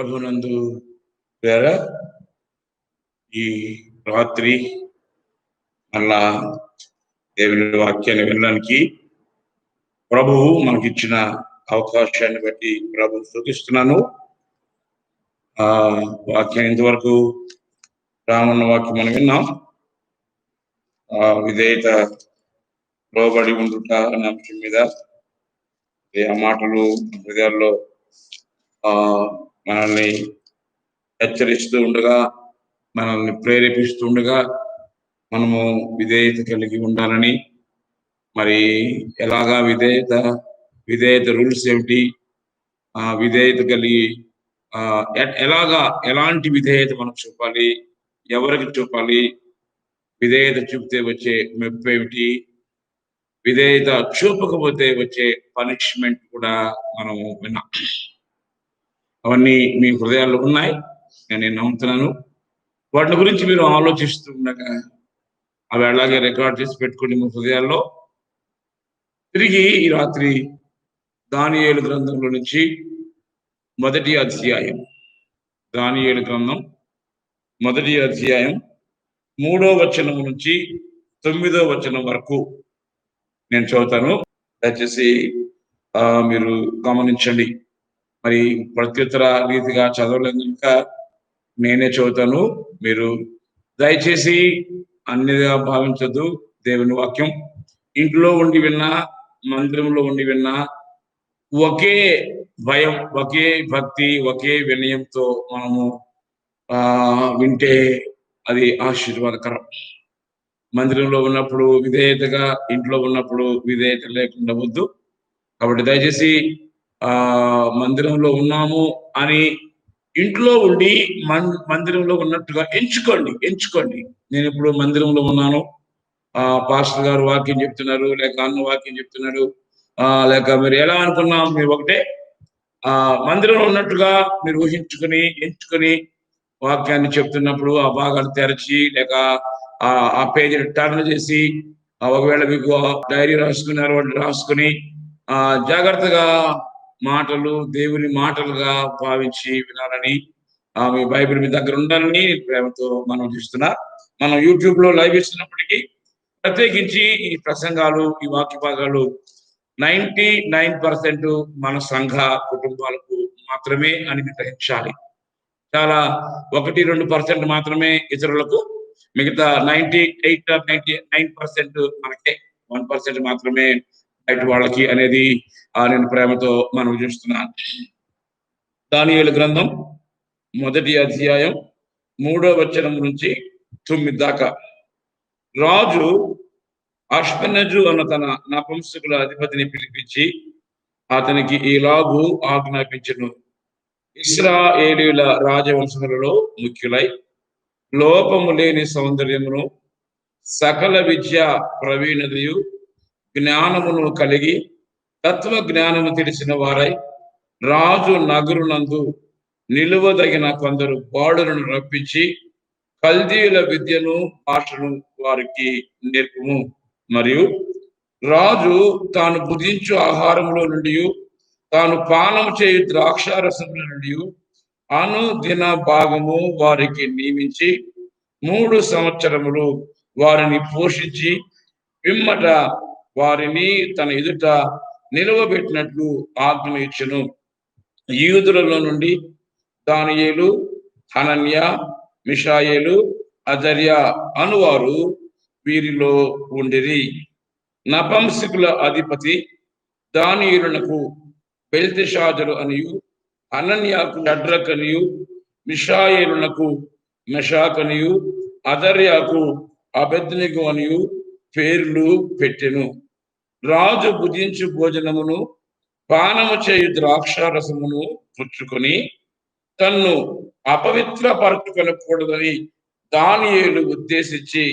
ప్రభునందు వేరా ఈ రాత్రి మళ్ళా దేవుని వాక్యాన్ని వినడానికి ప్రభువు మనకిచ్చిన అవకాశాన్ని బట్టి ప్రభువు స్తుతిస్తున్నాను. వాక్యం ఇంతవరకు రామన్న వాక్యం మనం విన్నాం. విధేయత లోబడి ఉండుట అనే అంశం మీద ఆ మాటలు హృదయాల్లో మనల్ని హెచ్చరిస్తూ ఉండగా, మనల్ని ప్రేరేపిస్తూ ఉండగా మనము విధేయత కలిగి ఉండాలని, మరి ఎలాగా విధేయత రూల్స్ ఏమిటి, విధేయత కలిగి ఎలాంటి విధేయత మనం చూపాలి, ఎవరికి చూపాలి, విధేయత చూపితే వచ్చే మెప్పు ఏమిటి, విధేయత చూపకపోతే వచ్చే పనిష్మెంట్ కూడా మనం విన్నాం. అవన్నీ మీ హృదయాల్లో ఉన్నాయి, నేను నమ్ముతున్నాను. వాటి గురించి మీరు ఆలోచిస్తూ ఉండగా అవి అలాగే రికార్డ్ చేసి పెట్టుకుని మీ హృదయాల్లో తిరిగి ఈ రాత్రి దానియేలు గ్రంథంలో నుంచి మొదటి అధ్యాయం, దానియేలు గ్రంథం మొదటి అధ్యాయం 3వ వచనం నుంచి 9వ వచనం వరకు నేను చదువుతాను. దయచేసి మీరు గమనించండి. మరి ప్రత్యుత్తర రీతిగా చదవలేదు కనుక నేనే చదువుతాను. మీరు దయచేసి అన్నిగా భావించద్దు. దేవుని వాక్యం ఇంట్లో ఉండి విన్నా, మందిరంలో ఉండి విన్నా, ఒకే భయం, ఒకే భక్తి, ఒకే వినయంతో మనము వింటే అది ఆశీర్వాదకరం. మందిరంలో ఉన్నప్పుడు విధేయతగా, ఇంట్లో ఉన్నప్పుడు విధేయత లేకుండా వద్దు. కాబట్టి దయచేసి మందిరంలో ఉన్నాము అని ఇంట్లో ఉండి మందిరంలో ఉన్నట్టుగా ఎంచుకోండి. నేను ఇప్పుడు మందిరంలో ఉన్నాను, పాస్టర్ గారు వాక్యం చెప్తున్నారు, లేక అన్న వాక్యం చెప్తున్నాడు, లేక మీరు ఎలా అనుకున్నా మీరు ఒకటే మందిరంలో ఉన్నట్టుగా మీరు ఊహించుకుని ఎంచుకొని వాక్యాన్ని చెప్తున్నప్పుడు ఆ భాగాలు తెరచి, లేక ఆ పేజీని టర్న్ చేసి, ఒకవేళ మీకు డైరీ రాసుకున్నారు వాళ్ళు రాసుకుని జాగ్రత్తగా మాటలు దేవుని మాటలుగా భావించి వినాలని, మీ బైబిల్ మీ దగ్గర ఉండాలని ప్రేమతో మనం చూస్తున్నా. మనం యూట్యూబ్ లో లైవ్ ఇస్తున్నప్పటికీ ప్రత్యేకించి ఈ ప్రసంగాలు, ఈ వాక్య భాగాలు 99% మన సంఘ కుటుంబాలకు మాత్రమే అని గ్రహించాలి. చాలా 1-2% మాత్రమే ఇతరులకు, మిగతా 98 or 99% మనకే, 1% మాత్రమే బయట వాళ్ళకి అనేది నేను ప్రేమతో మనం చూస్తున్నాను. దానియేలు గ్రంథం మొదటి అధ్యాయం 3వ వచనం నుంచి 9 దాకా. రాజు అష్పెనజు అన్న తన నపుంసకుల అధిపతిని పిలిపించి అతనికి ఈలాగు ఆజ్ఞాపించెను. ఇశ్రాయేలీయుల రాజవంశములలో ముఖ్యులై లోపము లేని సౌందర్యమును, సకల విద్య ప్రవీణతయు, జ్ఞానమును కలిగి తత్వ జ్ఞానము తెలిసిన వారై రాజు నగరునందు నిలువదగిన కొందరు బాడులను రప్పించి కల్దీయుల విద్యను భాషను వారికి నేర్పుము. మరియు రాజు తాను భుజించు ఆహారములో నుండి, తాను పానము చేయు ద్రాక్షారసముల నుండి అనుదిన భాగము వారికి నియమించి 3 సంవత్సరములు వారిని పోషించి పిమ్మట వారిని తన ఎదుట నిలవబెట్టినట్లు ఆజ్ఞ ఇచ్చెను. యూదులలో నుండి దానియేలు, హనన్య, మిషాయేలు, అజర్యా అనువారు వీరిలో ఉండిరి. నపుంసకుల అధిపతి దానియేలునకు బెల్తెషాజరు అనియు, హనన్యాకు షడ్రక్ అనియు, మిషాయేలునకు మెషాక్ అనియు, అజర్యాకు అబేద్నెగో అనియు పేర్లు పెట్టెను. రాజు భుజించు భోజనమును, పానము చేయు ద్రాక్షారసమును పుచ్చుకొని తన్ను అపవిత్రపరచుకొనకూడదని దానియేలు ఉద్దేశించి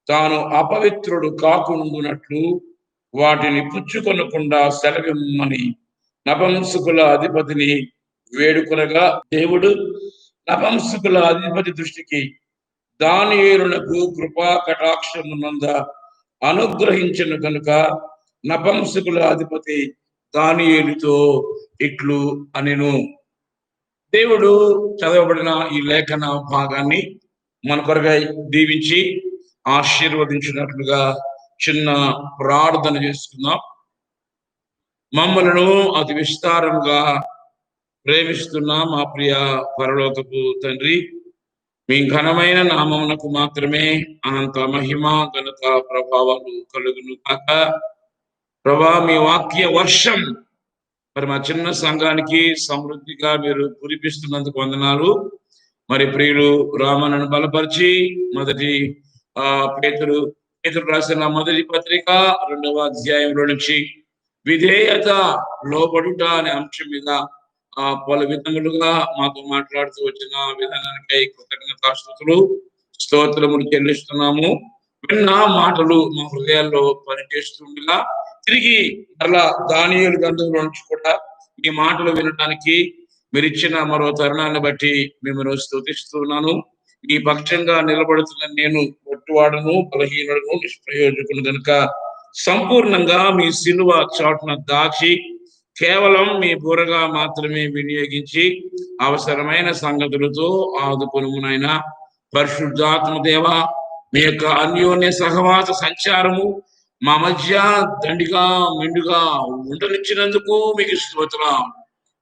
తాను అపవిత్రుడు కాకుండునట్లు వాటిని పుచ్చుకొనకుండా సెలవిమ్మని నపుంసకుల అధిపతిని వేడుకొనగా, దేవుడు నపుంసకుల అధిపతి దృష్టికి దానియేలునకు కృపా కటాక్షమునంద అనుగ్రహించను కనుక నపుంసకుల అధిపతి దానియేలుతో ఇట్లు అనెను. దేవుడు చదవబడిన ఈ లేఖన భాగాన్ని మన కొరకై దీవించి ఆశీర్వదించినట్లుగా చిన్న ప్రార్థన చేసుకుందాం. మమ్మలను అతి విస్తారంగా ప్రేమిస్తున్న మా ప్రియ పరలోకపు తండ్రి, మీ ఘనమైన నామమునకు మాత్రమే అనంత మహిమ ఘనత ప్రభావాలు కలుగును కాక. ప్రభా, మీ వాక్య వర్షం మరి మా చిన్న సంఘానికి సమృద్ధిగా మీరు కురిపిస్తున్నందుకు వందనాలు. మరి ప్రియులు రామనను బలపరిచి మొదటి పేతురు రాసిన మొదటి పత్రిక 2వ అధ్యాయంలో నుంచి విధేయత లోబడుట అనే అంశం మీద పలు విధములుగా మాతో మాట్లాడుతూ వచ్చిన విధానానికై కృతజ్ఞతాస్తుతులు స్తోత్రములు చెల్లిస్తున్నాము. విన్న మాటలు మా హృదయాల్లో పనిచేస్తుండగా తిరిగి మరలా దానియేలు గ్రంథంలో నుంచి కూడా మీ మాటలు వినడానికి మీరు ఇచ్చిన మరో తరుణాన్ని బట్టి మిమ్మల్ని స్తుతిస్తున్నాను. మీ పక్షంగా నిలబడుతున్న నేను ఒట్టువాడును, బలహీనుడును, నిష్ప్రయోజకును కనుక సంపూర్ణంగా మీ సిలువ చాటున దాచి కేవలం మీ బుర్రగా మాత్రమే వినియోగించి అవసరమైన సంగతులతో ఆదుకొనుమునైనా పరిశుద్ధాత్మ దేవ, మీ యొక్క అన్యోన్య సహవాస సంచారము మా మధ్య దండిగా మెండుగా ఉండనిచ్చినందుకు మీకు స్తోత్రం.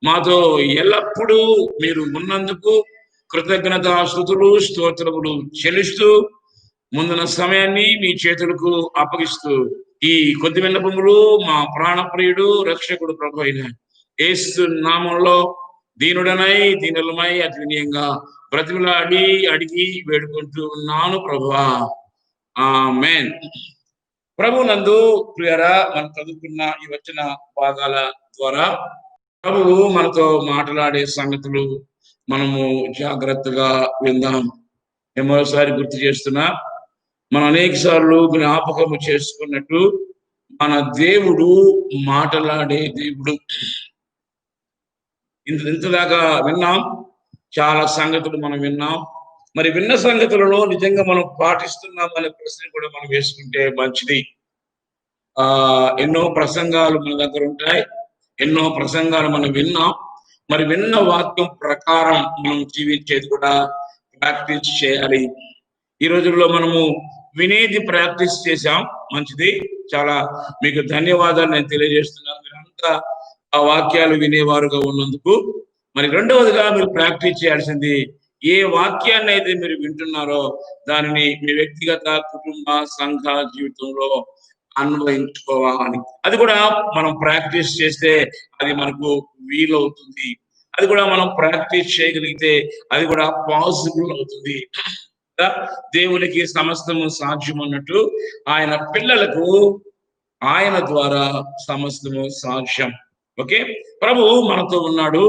మాతో ఎల్లప్పుడూ మీరు ఉన్నందుకు కృతజ్ఞతాస్తుతులు స్తోత్రములు చెల్లిస్తూ ముందున్న సమయాన్ని మీ చేతులకు అప్పగిస్తూ ఈ కొద్ది విన్నపములు మా ప్రాణప్రియుడు రక్షకుడు ప్రభు అయిన యేసు నామంలో దీనుడనై దీనులమై అతి వినయంగా బ్రతిమలాడి అడిగి వేడుకుంటూ ఉన్నాను ప్రభువా, ఆమేన్. ప్రభు నందు ప్రియరా, మనం చదువుకున్న ఈ వచ్చిన భాగాల ద్వారా ప్రభువు మనతో మాట్లాడే సంగతులు మనము జాగ్రత్తగా విందాం. మరోసారి గుర్తు చేస్తున్నా, మనం అనేక సార్లు జ్ఞాపకము చేసుకున్నట్టు మన దేవుడు మాట్లాడే దేవుడు. ఇంతదాకా విన్నాం, చాలా సంగతులు మనం విన్నాం. మరి విన్న సంగతులలో నిజంగా మనం పాటిస్తున్నాం అనే ప్రశ్న కూడా మనం వేసుకుంటే మంచిది. ఎన్నో ప్రసంగాలు మన దగ్గర ఉంటాయి, ఎన్నో ప్రసంగాలు మనం విన్నాం. మరి విన్న వాక్యం ప్రకారం మనం జీవించేది కూడా ప్రాక్టీస్ చేయాలి. ఈ రోజుల్లో మనము వినేది ప్రాక్టీస్ చేశాం, మంచిది, చాలా మీకు ధన్యవాదాలు నేను తెలియజేస్తున్నాను. మీరంతా ఆ వాక్యాలు వినేవారుగా ఉన్నందుకు. మరి రెండవదిగా మీరు ప్రాక్టీస్ చేయాల్సింది, ఏ వాక్యాన్ని అయితే మీరు వింటున్నారో దానిని మీ వ్యక్తిగత కుటుంబ సంఘ జీవితంలో అన్వయించుకోవాలి. అది కూడా మనం ప్రాక్టీస్ చేస్తే అది మనకు వీలవుతుంది. అది కూడా మనం ప్రాక్టీస్ చేయగలిగితే అది కూడా పాసిబుల్ అవుతుంది. దేవునికి సమస్తము సాధ్యం అన్నట్టు ఆయన పిల్లలకు ఆయన ద్వారా సమస్తము సాధ్యం. ఓకే, ప్రభు మనతో ఉన్నాడు.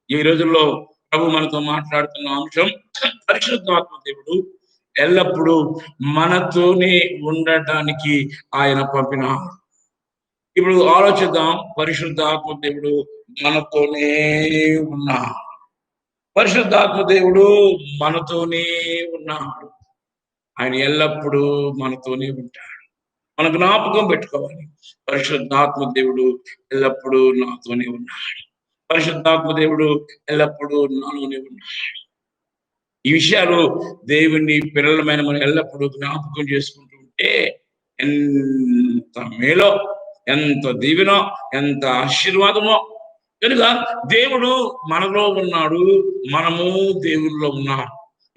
ఈ రోజుల్లో ప్రభు మనతో మాట్లాడుతున్న అంశం, పరిశుద్ధాత్మ దేవుడు ఎల్లప్పుడూ మనతోనే ఉండటానికి ఆయన పంపినాడు. ఇప్పుడు ఆలోచిద్దాం, పరిశుద్ధాత్మ దేవుడు మనతోనే ఉన్నాడు. పరిశుద్ధాత్మ దేవుడు మనతోనే ఉన్నాడు. ఆయన ఎల్లప్పుడూ మనతోనే ఉంటాడు. మన జ్ఞాపకం పెట్టుకోవాలి, పరిశుద్ధాత్మ దేవుడు ఎల్లప్పుడూ నాతోనే ఉన్నాడు, పరిశుద్ధాత్మ దేవుడు ఎల్లప్పుడూ నాలోనే ఉన్నాడు. ఈ విషయాలు దేవుని పిల్లలమైన మనం ఎల్లప్పుడూ జ్ఞాపకం చేసుకుంటూ ఉంటే ఎంత మేలో, ఎంత దీవెనో, ఎంత ఆశీర్వాదమో. కనుక దేవుడు మనలో ఉన్నాడు, మనము దేవుల్లో ఉన్నాం.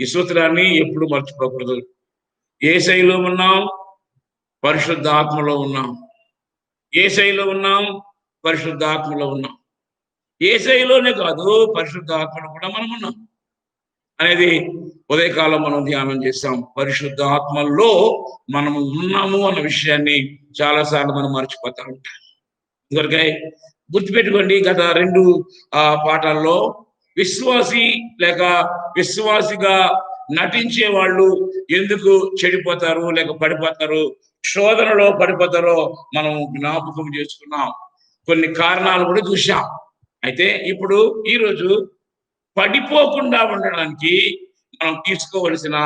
ఈ సూత్రాన్ని ఎప్పుడు మర్చిపోకూడదు. యేసయ్యలో ఉన్నాం, పరిశుద్ధాత్మలో ఉన్నాం. యేసయ్యలో ఉన్నాం, పరిశుద్ధాత్మలో ఉన్నాం. యేసయ్యలోనే కాదు, పరిశుద్ధాత్మలో కూడా మనం ఉన్నాం అనేది ఉదయకాలం మనం ధ్యానం చేస్తాం. పరిశుద్ధాత్మలో మనము ఉన్నాము అన్న విషయాన్ని చాలాసార్లు మనం మర్చిపోతా ఉంటాం. ఇంకొకరికై గుర్తుపెట్టుకోండి, గత 2 పాఠాల్లో విశ్వాసి లేక విశ్వాసిగా నటించే వాళ్ళు ఎందుకు చెడిపోతారు లేక పడిపోతారు, శోధనలో పడిపోతారో మనం జ్ఞాపకం చేసుకున్నాం. కొన్ని కారణాలు కూడా చూశాం. అయితే ఇప్పుడు ఈరోజు పడిపోకుండా ఉండడానికి మనం తీసుకోవలసిన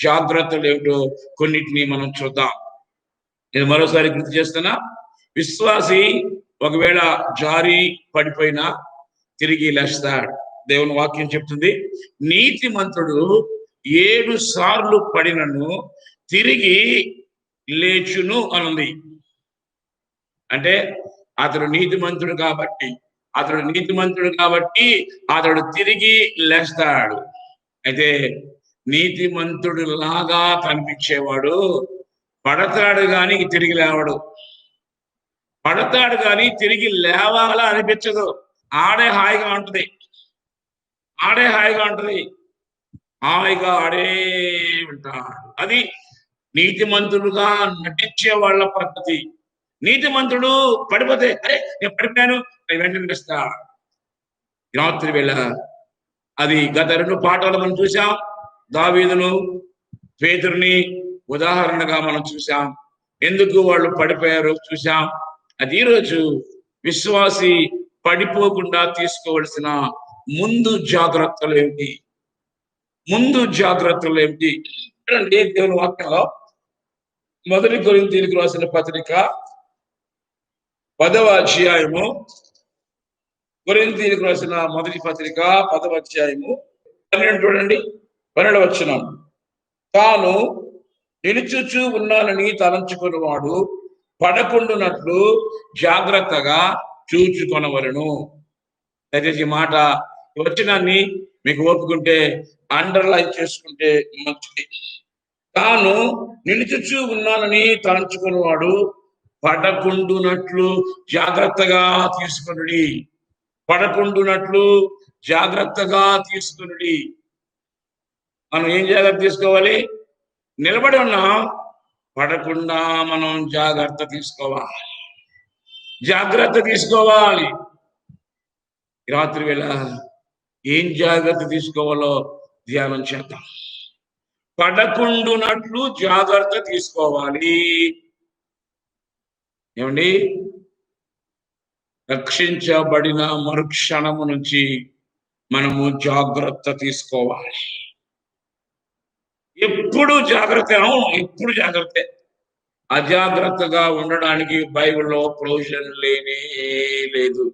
జాగ్రత్తలు ఏమిటో కొన్నిటిని మనం చూద్దాం. నేను మరోసారి గుర్తు చేస్తున్నా, విశ్వాసి ఒకవేళ జారి పడిపోయినా తిరిగి లేస్తాడు. దేవుని వాక్యం చెప్తుంది, నీతిమంతుడు 7 సార్లు పడినను తిరిగి లేచును అనుంది. అంటే అతడు నీతిమంతుడు కాబట్టి అతడు తిరిగి లేస్తాడు. అయితే నీతిమంతుడు లాగా కనిపించేవాడు పడతాడు కానీ తిరిగి లేవడు. పడతాడు కానీ తిరిగి లేవాలా అనిపించదు. ఆడే హాయిగా ఉంటుంది, హాయిగా ఆడే ఉంటాడు. అది నీతిమంతుడుగా నటించే వాళ్ళ పద్ధతి. నీతిమంతుడు పడిపోతే, అరే నేను పడిపోయాను, నేను వెంటనే లేస్తా. రాత్రి వేళ అది గత 2 పాఠాలు మనం చూసాం. దావీదును, పేతురుని ఉదాహరణగా మనం చూసాం. ఎందుకు వాళ్ళు పడిపోయారో చూసాం. అది ఈరోజు విశ్వాసి పడిపోకుండా తీసుకోవలసిన ముందు జాగ్రత్తలు ఏమిటి? చూడండి, దేవుని వాక్యంలో 1 కొరింథీయులకు రాసిన పత్రిక 10వ అధ్యాయము, కొరింథీయులకు రాసిన మొదటి పత్రిక 10వ అధ్యాయము 12 చూడండి, 12వ వచనం. తాను నిలుచుచూ ఉన్నానని తలంచుకున్నవాడు పడకుండునట్లు జాగ్రత్తగా చూచుకొనవలెను. దయచేసి మాట వచనాన్ని మీకు ఓపుకుంటే అండర్లైన్ చేసుకుంటే మంచిది. తాను నిలుచుచూ ఉన్నానని తలంచుకున్నవాడు పడకుండునట్లు జాగ్రత్తగా తీసుకొనుడి. మనం ఏం జాగ్రత్త తీసుకోవాలి? నిలబడి ఉన్నాం, పడకుండా మనం జాగ్రత్త తీసుకోవాలి. రాత్రి వేళ ఏం జాగ్రత్త తీసుకోవాలో ధ్యానం చేద్దాం. పడకుండునట్లు జాగ్రత్త తీసుకోవాలి. ఏమండి, రక్షించబడిన మరుక్షణము నుంచి మనము జాగ్రత్త తీసుకోవాలి. ఎప్పుడు జాగ్రత్త. అజాగ్రత్తగా ఉండడానికి బైబిల్లో ప్రొవిజన్ లేనే లేదు.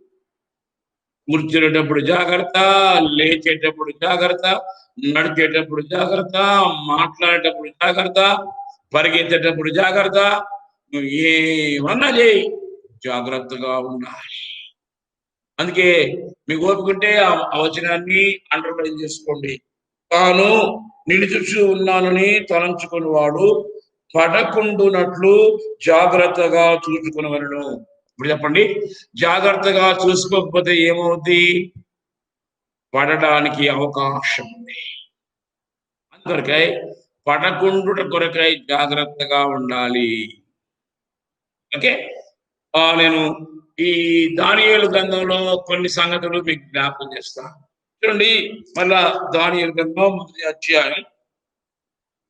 కూర్చునేటప్పుడు జాగ్రత్త, లేచేటప్పుడు జాగ్రత్త, నడిచేటప్పుడు జాగ్రత్త, మాట్లాడేటప్పుడు జాగ్రత్త, పరిగెత్తేటప్పుడు జాగ్రత్త. నువ్వు ఏమన్నా చేయి, జాగ్రత్తగా ఉండాలి. అందుకే మీకు ఓపుకుంటే ఆ వచనాన్ని అండర్లైన్ చేసుకోండి. తాను నిలుచుచూ ఉన్నానని తలంచుకున్నవాడు పడకుండునట్లు జాగ్రత్తగా చూసుకునవలెను. ఇప్పుడు చెప్పండి, జాగ్రత్తగా చూసుకోకపోతే ఏమవుద్ది? పడడానికి అవకాశం ఉంది. అందుకొరకై పడకుండుట కొరకై జాగ్రత్తగా ఉండాలి. ఓకే, నేను ఈ దానియేలు గ్రంథంలో కొన్ని సంగతులు మీకు జ్ఞాపకం చేస్తాను. చూడండి, మళ్ళా దానియేలు గ్రంథం 1వ అధ్యాయం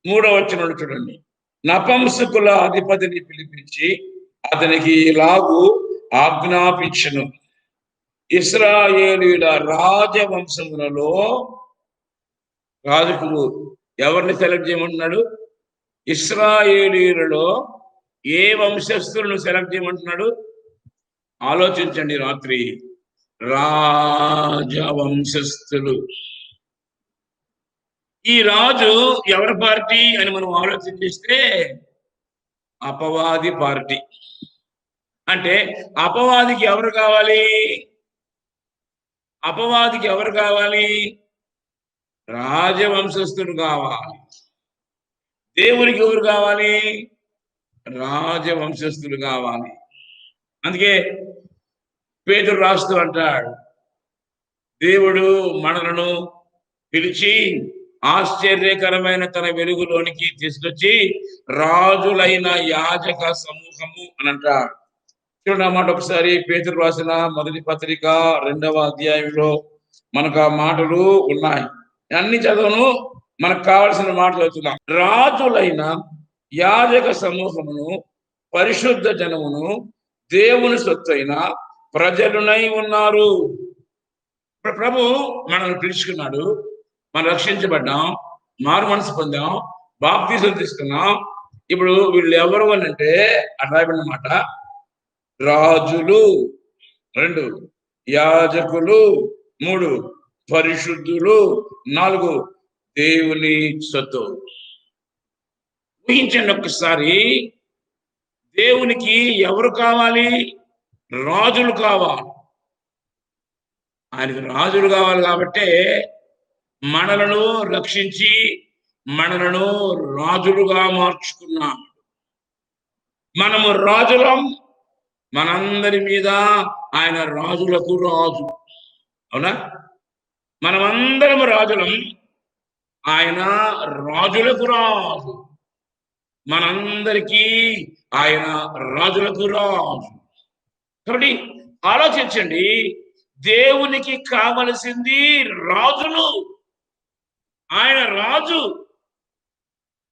3వ వచనం చూడండి. నపుంసకుల అధిపతిని పిలిపించి అతనికి ఇలాగు ఆజ్ఞాపించెను, ఇశ్రాయేలీయుల రాజవంశములలో రాజుకు ఎవరిని సెలెక్ట్ చేయమంటున్నాడు? ఇశ్రాయేలీయులలో ఏ వంశస్థులను సెలెక్ట్ చేయమంటున్నాడు? ఆలోచించండి రాత్రి. రాజవంశస్థులు. ఈ రాజు ఎవరి పార్టీ అని మనం ఆలోచన చేస్తే అపవాది పార్టీ. అంటే అపవాదికి ఎవరు కావాలి? రాజవంశస్థుడు కావాలి. దేవునికి ఎవరు కావాలి? రాజవంశస్థులు కావాలి. అందుకే పేతురు రాస్తూ అంటాడు, దేవుడు మనలను పిలిచి ఆశ్చర్యకరమైన తన వెలుగులోనికి తీసుకొచ్చి రాజులైన యాజక సమూహము అని అంటాడు. చూడండి ఆ మాట ఒకసారి. పేతురు రాసిన మొదటి పత్రిక 2వ అధ్యాయంలో మనకు ఆ మాటలు ఉన్నాయి. అన్ని చదవను, మనకు కావలసిన మాటలు అవుతున్నాం. రాజులైన యాజక సమూహమును, పరిశుద్ధ జనమును, దేవుని సొత్తైన ప్రజలునై ఉన్నారు. ప్రభు మనల్ని పిలుచుకున్నాడు, మనం రక్షించబడ్డాం, మారు మనసు పొందాం, బాప్తీసం తీసుకున్నాం. ఇప్పుడు వీళ్ళు ఎవరు అని అంటే అర్థమైన మాట, రాజులు 2, యాజకులు 3, పరిశుద్ధులు, 4 దేవుని సొత్తు. ఊహించండి ఒక్కసారి, దేవునికి ఎవరు కావాలి? రాజులు కావాలి. ఆయనకు రాజులు కావాలి కాబట్టే మనలను రక్షించి మనలను రాజులుగా మార్చుకున్నాడు. మనము రాజులం, మనందరి మీద ఆయన రాజులకు రాజు. అవునా? మనమందరం రాజులం, ఆయన రాజులకు రాజు. మనందరికీ ఆయన రాజులకు రాజు. కాబట్టి ఆలోచించండి, దేవునికి కావలసింది రాజులు. ఆయన రాజు,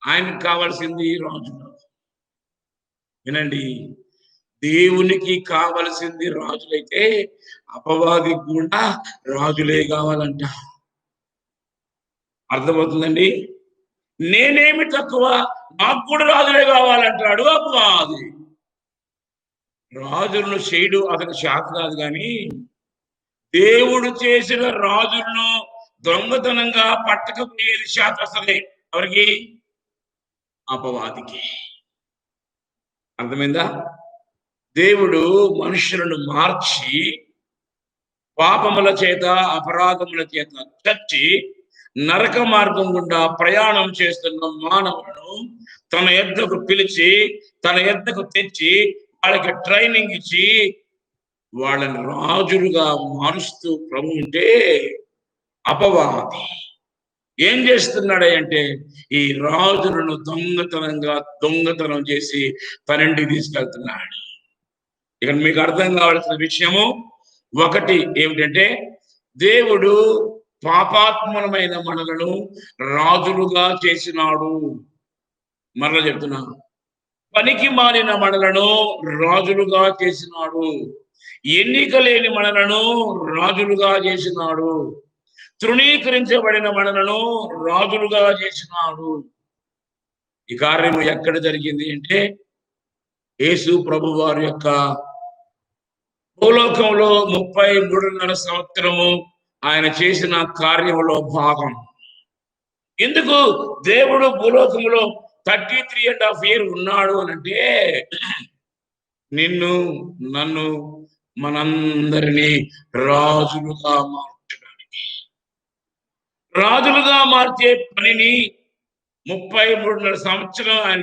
ఆయనకు కావలసింది రాజులు. వినండి, దేవునికి కావలసింది రాజులైతే అపవాదికి కూడా రాజులే కావాలంట. అర్థమవుతుందండి? నేనేమి తక్కువ, నాకు కూడా రాజులే కావాలంటాడు అపవాది. రాజులను చేయడు అతని శాఖ కాదు, కానీ దేవుడు చేసిన రాజులను దొంగతనంగా పట్టకపోయేది శాఖ వస్తుంది ఎవరికి? అపవాదికి. అర్థమైందా? దేవుడు మనుషులను మార్చి పాపముల చేత అపరాధముల చేత చచ్చి నరక మార్గం గుండా ప్రయాణం చేస్తున్న మానవులను తన యొద్దకు పిలిచి తన యొద్దకు తెచ్చి వాళ్ళకి ట్రైనింగ్ ఇచ్చి వాళ్ళని రాజులుగా మారుస్తూ ప్రభు ఉంటే, అపవాది ఏం చేస్తున్నాడంటే ఈ రాజులను దొంగతనం చేసి తనంటికి తీసుకెళ్తున్నాడు. ఇక మీకు అర్థం కావాల్సిన విషయము ఒకటి ఏమిటంటే, దేవుడు పాపాత్మనమైన మనలను రాజులుగా చేసినాడు. మరలా చెప్తున్నాను, పనికి మాలిన మనలను రాజులుగా చేసినాడు. ఎన్నిక లేని మనలను రాజులుగా చేసినాడు. తృణీకరించబడిన మనలను రాజులుగా చేసినాడు. ఈ కార్యము ఎక్కడ జరిగింది అంటే, యేసు ప్రభు వారి యొక్క భూలోకంలో 33.5 సంవత్సరము ఆయన చేసిన కార్యములో భాగం. ఎందుకు దేవుడు భూలోకంలో 33.5 years ఉన్నాడు అనంటే, నిన్ను నన్ను మనందరినీ రాజులుగా మార్చడానికి. రాజులుగా మార్చే పనిని 33.5 సంవత్సరం ఆయన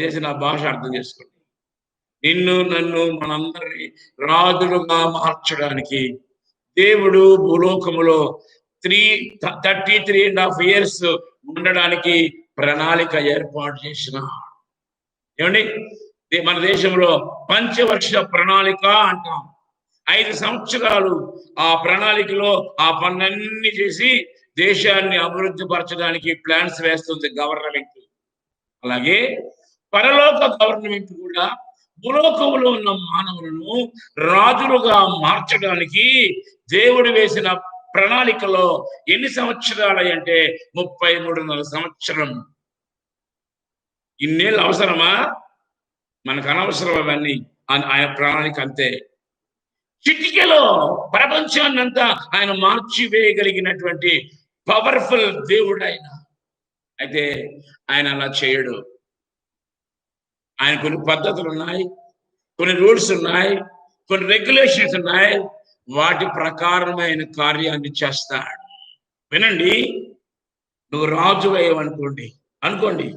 చేసిన భాష అర్థం చేసుకోండి. నిన్ను నన్ను మనందరినీ రాజులుగా మార్చడానికి దేవుడు భూలోకములో 33.5 years ఉండడానికి ప్రణాళిక ఏర్పాటు చేసిన. ఏమండి, మన దేశంలో పంచవర్ష ప్రణాళిక అంటాం. 5 సంవత్సరాలు ఆ ప్రణాళికలో ఆ పనులన్నీ చేసి దేశాన్ని అభివృద్ధి పరచడానికి ప్లాన్స్ వేస్తుంది గవర్నమెంట్. అలాగే పరలోక గవర్నమెంట్ కూడా భూలోకంలో ఉన్న మానవులను రాజులుగా మార్చడానికి దేవుడు వేసిన ప్రణాళికలో ఎన్ని సంవత్సరాలు అంటే 33.5 సంవత్సరం. ఇన్నేళ్ళు అవసరమా? మనకు అనవసరం అవన్నీ. ఆయన ప్రణాళిక అంతే. చిటికెలో ప్రపంచాన్నంతా ఆయన మార్చివేయగలిగినటువంటి పవర్ఫుల్ దేవుడు ఆయన. అయితే ఆయన అలా చేయడు. ఆయన కొన్ని పద్ధతులు ఉన్నాయి, కొన్ని రూల్స్ ఉన్నాయి, కొన్ని రెగ్యులేషన్స్ ఉన్నాయి. వాటి ప్రకారమైన కార్యాన్ని చేస్తాడు. వినండి, నువ్వు రాజు అనుకోండి,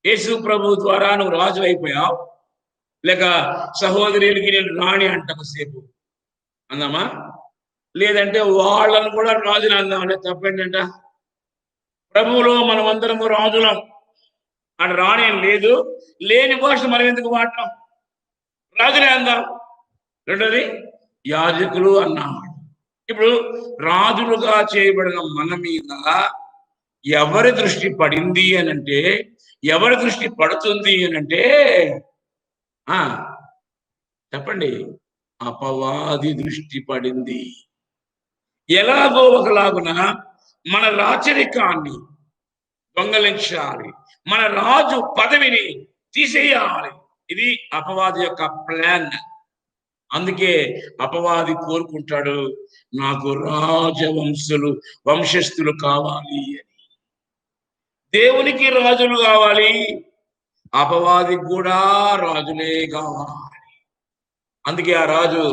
యేసు ప్రభు ద్వారా నువ్వు రాజు అయిపోయావు, లేక సహోదరులకి నేను రాణి అంటసేపు అందామా, లేదంటే వాళ్ళను కూడా రాజుని అందామంటే తప్పేంటంట? ప్రభువులో మనం అందరము రాజులం. అక్కడ రాణి ఏం లేదు, లేని భాష మనం ఎందుకు వాడటం? రాజులే అందాం. రెండోది యాజకులు అన్నాడు. ఇప్పుడు రాజులుగా చేయబడిన మన మీద ఎవరి దృష్టి పడింది అనంటే, ఎవరి దృష్టి పడుతుంది అనంటే చెప్పండి, అపవాది దృష్టి పడింది. ఎలాగో ఒకలాగున మన రాచరికాన్ని దొంగలించాలి, మన రాజు పదవిని తీసేయాలి. ఇది అపవాది యొక్క ప్లాన్. అందుకే అపవాది కోరుకుంటాడు, నాకు వంశస్థులు కావాలి అని. దేవునికి రాజులు కావాలి, అపవాదికి కూడా రాజులే కావాలి. అందుకే ఆ రాజు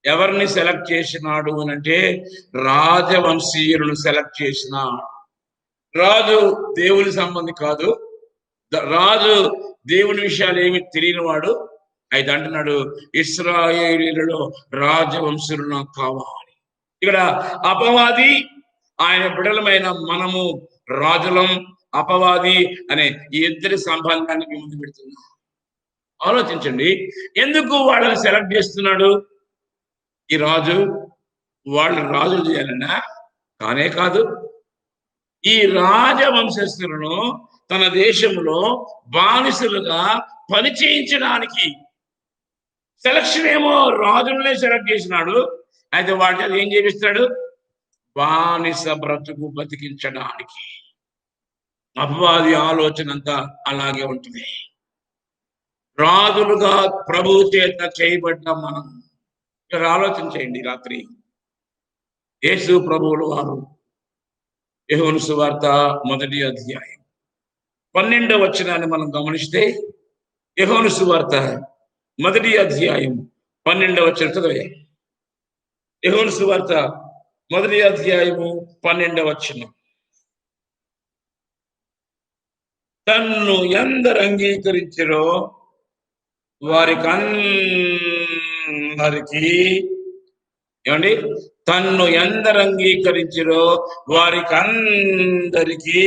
ఎవరిని సెలెక్ట్ చేసినాడు అని అంటే రాజవంశీయులను సెలెక్ట్ చేసినాడు. రాజు దేవుని సంబంధి కాదు, రాజు దేవుని విషయాలు ఏమి తెలియని వాడు. అయితే అంటున్నాడు, ఇశ్రాయేలీయులలో రాజవంశులు నాకు కావాలి. ఇక్కడ అపవాది, ఆయన బిడలమైన మనము రాజులం. అపవాది అనే ఈ ఇద్దరి సంబంధానికి ముందు పెడుతున్నాం. ఆలోచించండి, ఎందుకు వాళ్ళని సెలెక్ట్ చేస్తున్నాడు ఈ రాజు? వాళ్ళు రాజులు చేయాలన్నా? కానే కాదు. ఈ రాజవంశస్థులను తన దేశంలో బానిసలుగా పని చేయించడానికి సెలక్షన్ ఏమో రాజులనే సెలెక్ట్ చేసినాడు. అయితే వాటి ఏం చేపిస్తాడు? బానిస బ్రతుకు బతికించడానికి. అపవాది ఆలోచన అంతా అలాగే ఉంటుంది. రాజులుగా ప్రభు చేత చేయబడ్డ మనం ఇక్కడ ఆలోచించేయండి. రాత్రి యేసు ప్రభువుల వారు యోహాను సువార్త 1వ అధ్యాయం 12వ వచనాన్ని మనం గమనిస్తే, యోహాను సువార్త 1వ అధ్యాయం 12వ వచనం చదివే. యోహాను సువార్త 1వ అధ్యాయము 12వ వచనం. తన్ను ఎందరు అంగీకరించారో వారికి అందరికీ, ఏమండి, తన్ను ఎందరు అంగీకరించారో వారికి అందరికీ,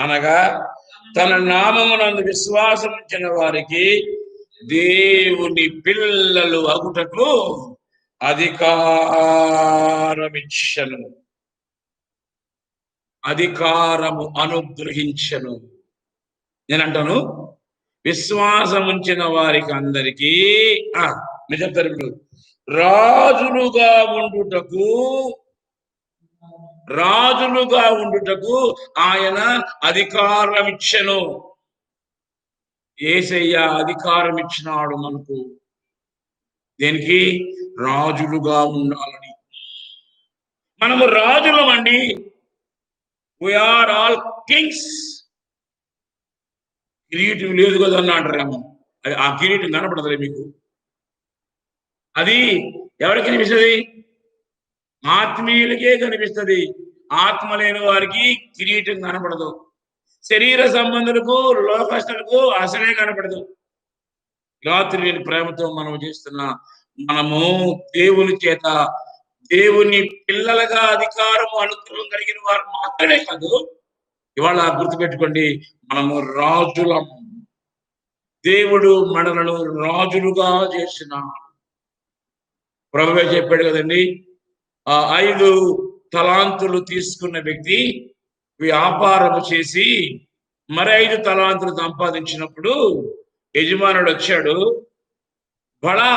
అనగా తన నామమునందు విశ్వాసం ఉంచిన వారికి దేవుని పిల్లలు అగుటకు అధికారమిచ్చను, అధికారము అనుగ్రహించను. నేనంటాను, విశ్వాసం ఉంచిన వారికి అందరికీ మీరు చెప్తారు, రాజులుగా ఉండుటకు ఆయన అధికారం ఇచ్చను. యేసయ్య అధికారం ఇచ్చినాడు మనకు. దేనికి? రాజులుగా ఉండాలని. మనము రాజులమండి. We are all Kings. కిరీటం లేదు కదా అని అంటారేమో. ఆ కిరీటం కనపడదులే మీకు. అది ఎవరికి కనిపిస్తుంది? ఆత్మీయులకే కనిపిస్తుంది. ఆత్మ లేని వారికి కిరీటం కనపడదు. శరీర సంబంధులకు, లోకస్తులకు అసలే కనపడదు. రాత్రి నేను ప్రేమతో మనం చేస్తున్న, మనము దేవుని చేత, దేవుని పిల్లలుగా అధికారము అనుగ్రహం కలిగిన వారు మాత్రమే కాదు, ఇవాళ గుర్తుపెట్టుకోండి, మనము రాజులం. దేవుడు మనలను రాజులుగా చేసిన ప్రభువే చెప్పాడు కదండి. ఆ 5 తలాంతులు తీసుకున్న వ్యక్తి వ్యాపారం చేసి మరి 5 తలాంతులు సంపాదించినప్పుడు యజమానుడు వచ్చాడు, బడా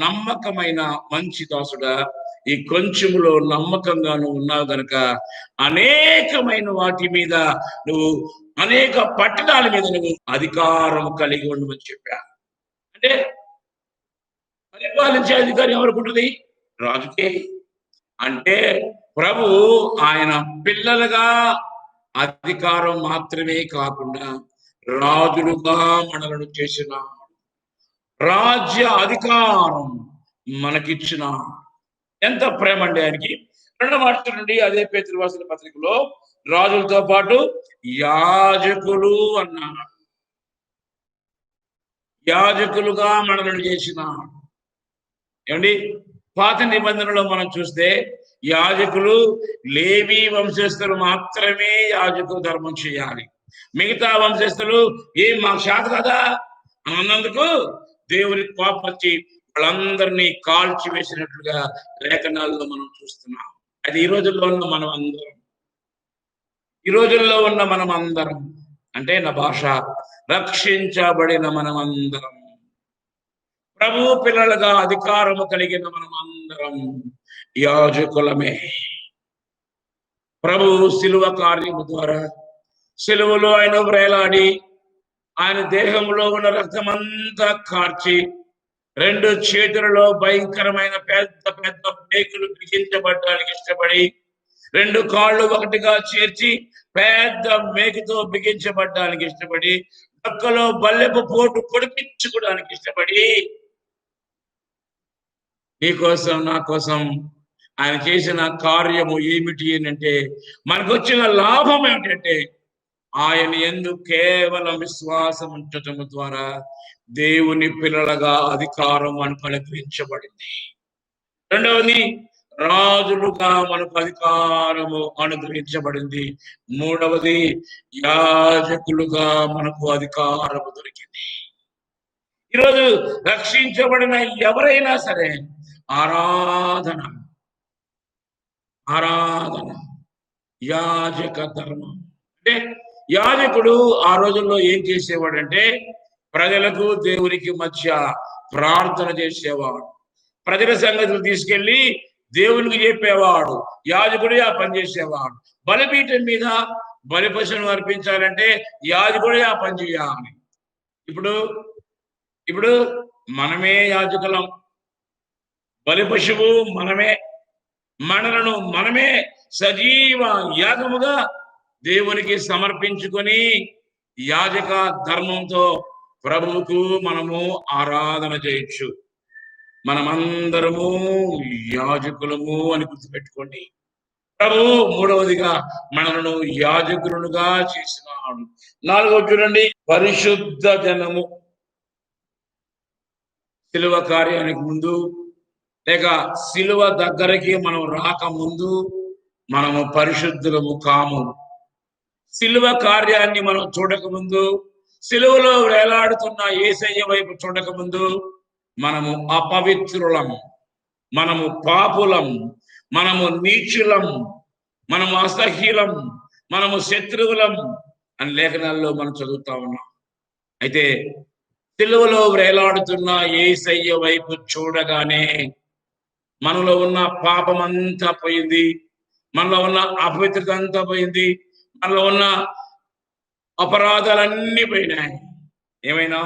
నమ్మకమైన మంచి దాసుడా, ఈ కొంచెములో నమ్మకంగా నువ్వు ఉన్నావు గనక అనేకమైన వాటి మీద నువ్వు, అనేక పట్టణాల మీద నువ్వు అధికారం కలిగి ఉండమని చెప్పా. అంటే పరిపాలించే అధికారం ఎవరికి ఉంటుంది? రాజుకే. అంటే ప్రభు ఆయన పిల్లలుగా అధికారం మాత్రమే కాకుండా రాజులుగా మనలను చేసిన, రాజ్య అధికారం మనకిచ్చిన. ఎంత ప్రేమ అండి ఆయనకి. 2వ మాట నుండి అదే పేతురు రాసిన పత్రికలో రాజులతో పాటు యాజకులు అన్నాడు. యాజకులుగా మనలను చేసిన. ఏమండి, పాత నిబంధనలో మనం చూస్తే యాజకులు లేవి వంశస్థులు మాత్రమే యాజకులు ధర్మం చేయాలి. మిగతా వంశస్థులు ఏం మాకు శాత కదా అని అన్నందుకు దేవుని కోపం వచ్చి వాళ్ళందరినీ కాల్చి వేసినట్లుగా లేఖనాల్లో మనం చూస్తున్నాం. అది ఈ రోజుల్లో ఉన్న మనం అందరం, అంటే నా భాష, రక్షించబడిన మనమందరం, ప్రభు పిల్లలుగా అధికారము కలిగిన మనమందరం యాజకులమే. ప్రభు శిలువ కార్యము ద్వారా, శిలువలో ఆయన వ్రేలాడి ఆయన దేహంలో ఉన్న రక్తమంతా కార్చి రెండు చేతులలో భయంకరమైన పెద్ద పెద్ద మేకులు బిగించబడడానికి ఇష్టపడి, రెండు కాళ్ళు ఒకటిగా చేర్చి పెద్ద మేకుతో బిగించబడడానికి ఇష్టపడి, పక్కలో బల్లెపు పోటు పొడిపించుకోవడానికి ఇష్టపడి, నీ కోసం నా కోసం ఆయన చేసిన కార్యము ఏమిటి అంటే, మనకు వచ్చిన లాభం ఏమిటంటే, ఆయన యందు కేవలం విశ్వాసం ఉంచటము ద్వారా దేవుని పిల్లలుగా అధికారం మనకు అనుగ్రహించబడింది. రెండవది, రాజులుగా మనకు అధికారము అనుగ్రహించబడింది. మూడవది, యాజకులుగా మనకు అధికారము దొరికింది. ఈరోజు రక్షించబడిన ఎవరైనా సరే ఆరాధన ఆరాధన యాజక ధర్మం అంటే, యాజకుడు ఆ రోజుల్లో ఏం చేసేవాడంటే, ప్రజలకు దేవునికి మధ్య ప్రార్థన చేసేవాడు. ప్రజల సంగతులు తీసుకెళ్లి దేవునికి చెప్పేవాడు. యాజకుడే ఆ పని చేసేవాడు. బలిపీఠం మీద బలి పశువును అర్పించాలంటే యాజకుడే ఆ పని చేయాలి. ఇప్పుడు ఇప్పుడు మనమే యాజకులం. బలి పశువు మనమే. మనలను మనమే సజీవ యాగముగా దేవునికి సమర్పించుకొని యాజక ధర్మంతో ప్రభువుకు మనము ఆరాధన చేయొచ్చు. మనమందరము యాజకులము అని గుర్తుపెట్టుకోండి. ప్రభు మూడవదిగా మనలను యాజకులుగా చేసినాడు. నాలుగవ చూడండి, పరిశుద్ధ జనము. శిలువ కార్యానికి ముందు లేక శిలువ దగ్గరికి మనం రాకముందు మనము పరిశుద్ధులము కాము. శిలువ కార్యాన్ని మనం చూడకముందు, శిలువలో వేలాడుతున్న యేసయ్య వైపు చూడకముందు మనము అపవిత్రులం, మనము పాపులం, మనము నీచులం, మనము అసహ్యులం, మనము శత్రువులం అని లేఖనాల్లో మనం చదువుతా ఉన్నాం. అయితే శిలువలో వేలాడుతున్న యేసయ్య వైపు చూడగానే మనలో ఉన్న పాపం అంతా పోయింది, మనలో ఉన్న అపవిత్రత అంతా పోయింది, మనలో ఉన్న అపరాధాలన్నీ పోయినాయి. ఏమైనా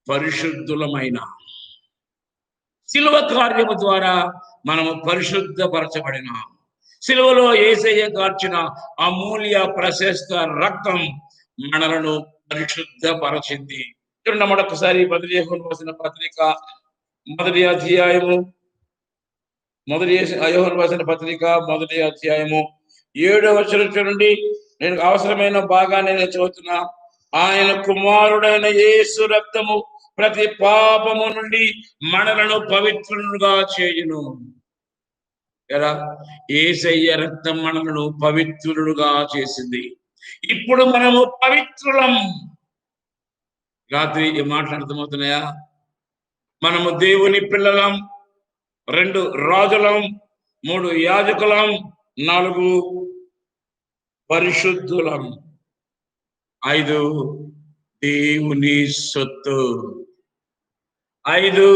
పరిశుద్ధులమైన శిలువ కార్యము ద్వారా మనము పరిశుద్ధపరచబడిన, శిలువలో యేసయ్య కార్చిన అమూల్య ప్రశస్త రక్తం మనలను పరిశుద్ధపరచింది. చూడండి, మరొకసారి మొదటి యోహాను రాసిన పత్రిక మొదటి అధ్యాయము మొదటి అధ్యాయము 7వ వచనం చూడండి. నేను అవసరమైన భాగాన్ని నేను చదువుతున్నా. ఆయన కుమారుడైన యేసు రక్తము ప్రతి పాపము నుండి మనలను పవిత్రులుగా చేయును. ఎలా? యేసయ్య రక్తం మనలను పవిత్రులుగా చేసింది. ఇప్పుడు మనము పవిత్రులం. రాత్రి ఈ మాటలు అర్థమవుతున్నాయా? మనము దేవుని పిల్లలం, 2 రాజులం, 3 యాజకులం, 4 పరిశుద్ధులం, 5 దేవుని సొత్తు. 5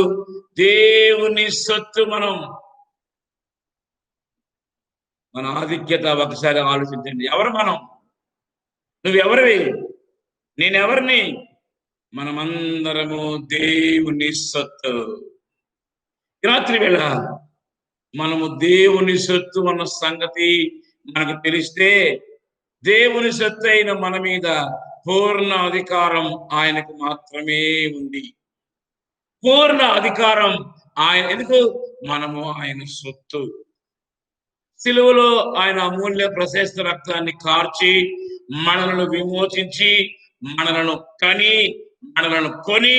దేవుని సొత్తు. మన ఆధిక్యత ఒకసారి ఆలోచించండి. ఎవరు మనం? నువ్వెవరివి? నేనెవరిని? మనమందరము దేవుని సొత్తు. రాత్రి వేళ మనము దేవుని సొత్తు అన్న సంగతి మనకు తెలిస్తే, దేవుని సొత్తు అయిన మన మీద పూర్ణ అధికారం ఆయనకు మాత్రమే ఉంది. పూర్ణ అధికారం ఆయన. ఎందుకు? మనము ఆయన సొత్తు. శిలువలో ఆయన అమూల్య ప్రశస్త రక్తాన్ని కార్చి మనలను విమోచించి, మనలను కని, మనలను కొని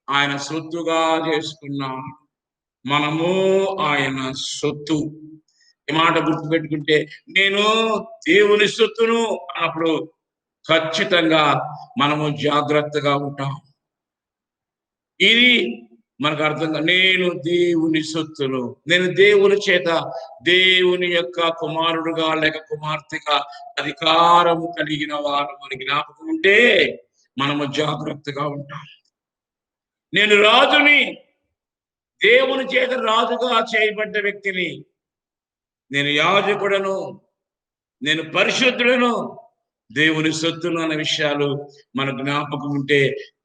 ఆయన సొత్తుగా చేసుకున్నాడు. మనము ఆయన సొత్తు. ఈ మాట గుర్తుపెట్టుకుంటే, నేను దేవుని సొత్తును అన్నప్పుడు ఖచ్చితంగా మనము జాగ్రత్తగా ఉంటాం. ఇది మనకు అర్థంగా, నేను దేవుని సొత్తును, నేను దేవుని చేత దేవుని యొక్క కుమారుడుగా లేక కుమార్తెగా అధికారము కలిగిన వారు మన జ్ఞాపకం ఉంటే మనము జాగ్రత్తగా ఉంటాం. నేను రాజుని, దేవుని చేత రాజుగా చేయబడ్డ వ్యక్తిని, నేను యాజకుడను, నేను పరిశుద్ధుడను, దేవుని సొత్తును అనే విషయాలు మన జ్ఞాపకం ఉంటే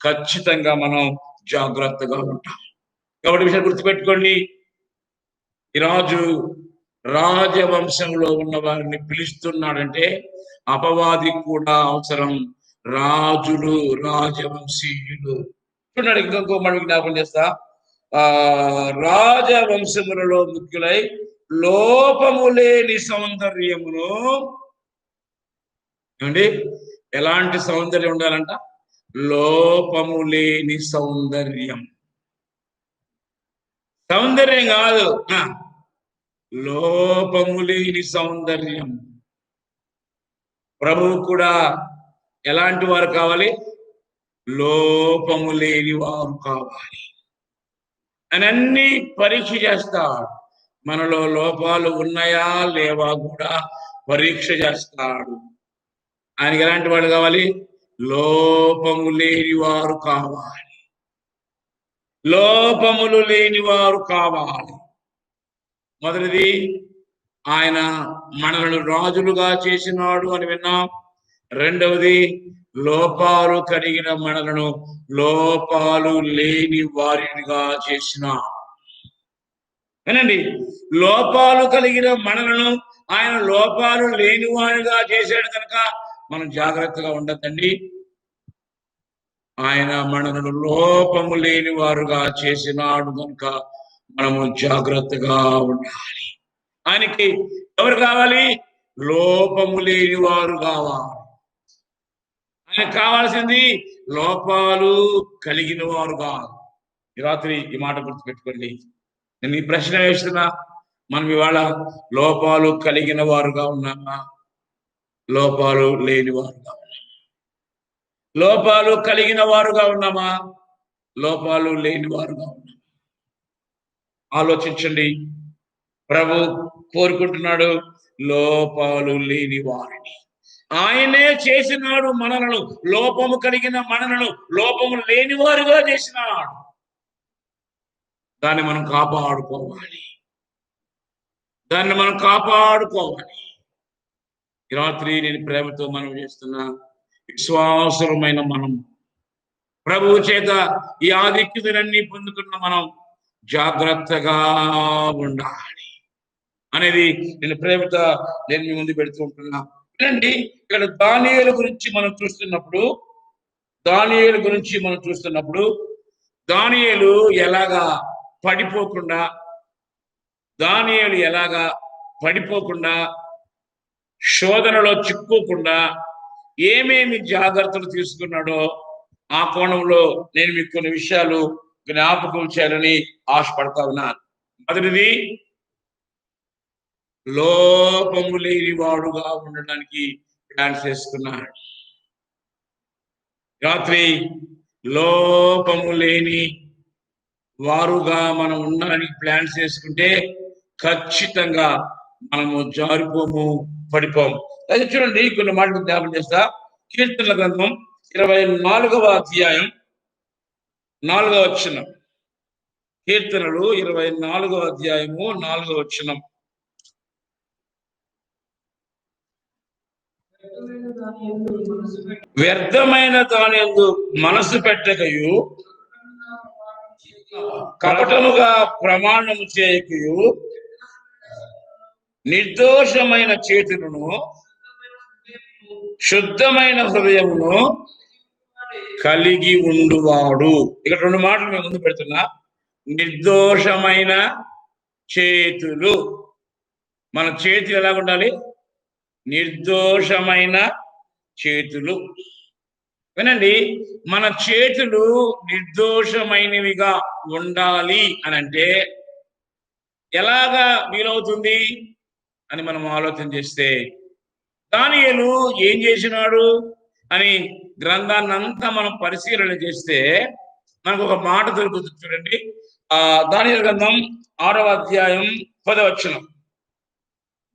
ఖచ్చితంగా మనం జాగ్రత్తగా ఉంటాం. కాబట్టి విషయాన్ని గుర్తుపెట్టుకోండి, ఈ రాజు రాజవంశంలో ఉన్న వారిని పిలుస్తున్నాడంటే అపవాది కూడా అవసరం. రాజులు, రాజవంశీయులు. చూడండి, ఇంకొక మనం జ్ఞాపకం చేస్తా. రాజవంశములలో ముఖ్యులై లోపము లేని సౌందర్యమును, ఏమండి, ఎలాంటి సౌందర్యం ఉండాలంట? లోపము లేని సౌందర్యం. సౌందర్యం కాదు, లోపము లేని సౌందర్యం. ప్రభువు కూడా ఎలాంటి వారు కావాలి? లోపము లేని వారు కావాలి. అని అన్ని పరీక్ష చేస్తాడు. మనలో లోపాలు ఉన్నాయా లేవా కూడా పరీక్ష చేస్తాడు. ఆయనకి ఎలాంటి వాడు కావాలి? లోపము లేని వారు కావాలి. లోపములు లేని వారు కావాలి. మొదటిది, ఆయన మనలను రాజులుగా చేసినాడు అని విన్నాం. రెండవది, లోపాలు కలిగిన మనలను లోపాలు లేని వారిగా చేసినాడు. వినండి, లోపాలు కలిగిన మనలను ఆయన లోపాలు లేని వారిగా చేశాడు కనుక మనం జాగ్రత్తగా ఉండద్దండి. ఆయన మనలను లోపము లేని వారుగా చేసినాడు కనుక మనము జాగ్రత్తగా ఉండాలి. ఆయనకి ఎవరు కావాలి? లోపము లేని వారు కావాలి. ఆయనకు కావాల్సింది లోపాలు కలిగిన వారు కాదు. ఈ రాత్రి ఈ మాట గుర్తుపెట్టుకోండి. నేను ఈ ప్రశ్న వేస్తున్నా, మనం ఇవాళ లోపాలు కలిగిన వారుగా ఉన్నామా? లోపాలు లేని వారుగా ఉన్నామా? లోపాలు కలిగిన వారుగా ఉన్నామా? లోపాలు లేని వారుగా ఉన్నామా? ఆలోచించండి. ప్రభు కోరుకుంటున్నాడు లోపాలు లేని వారిని. ఆయనే చేసినాడు మనలను, లోపము కలిగిన మనలను లోపము లేని వారుగా చేసినాడు. దాన్ని మనం కాపాడుకోవాలి. దాన్ని మనం కాపాడుకోవాలి. ఈ రాత్రి నేను ప్రేమతో మనం చేస్తున్నా, విశ్వాసమైన మనం, ప్రభువు చేత ఈ ఆధిక్యతలన్నీ పొందుకున్న మనం జాగ్రత్తగా ఉండాలి అనేది నేను ప్రేమతో నేను మీ ముందు పెడుతూ ఉంటున్నా. వినండి, ఇక్కడ దానియేలు గురించి మనం చూస్తున్నప్పుడు దానియేలు ఎలాగా పడిపోకుండా శోధనలో చిక్కుకోకుండా ఏమేమి జాగ్రత్తలు తీసుకున్నాడో ఆ కోణంలో నేను మీకు కొన్ని విషయాలు జ్ఞాపకం చేయాలని ఆశపడతా ఉన్నాను. మొదటిది, లోపము లేని వాడుగా ఉండడానికి ప్లాన్ చేసుకున్నాడు. రాత్రి లోపము లేని వారుగా మనం ఉండడానికి ప్లాన్ చేసుకుంటే ఖచ్చితంగా మనము జారిపోము, పడిపోము. అయితే చూడండి, కొన్ని మాటలు జ్ఞాపకం చేస్తా. కీర్తనల గ్రంథం 24వ అధ్యాయం 4వ వచనం. కీర్తనలు 24వ అధ్యాయము 4వ వచనం. వ్యర్థమైన దాని యందు మనసు పెట్టకయు, కపటముగా ప్రమాణము చేయకయు, నిర్దోషమైన చేతులను, శుద్ధమైన హృదయమును కలిగి ఉండువాడు. ఇక్కడ రెండు మాటలు మేము ముందు పెడుతున్నా. నిర్దోషమైన చేతులు. మన చేతులు ఎలా ఉండాలి? నిర్దోషమైన చేతులు. వినండి, మన చేతులు నిర్దోషమైనవిగా ఉండాలి అని అంటే ఎలాగా వీలవుతుంది అని మనం ఆలోచన చేస్తే, దానియేలు ఏం చేసినాడు అని గ్రంథాన్ని అంతా మనం పరిశీలన చేస్తే మనకు ఒక మాట దొరుకుతుంది. చూడండి, దానియేలు గ్రంథం 6వ అధ్యాయం 10వ వచనం.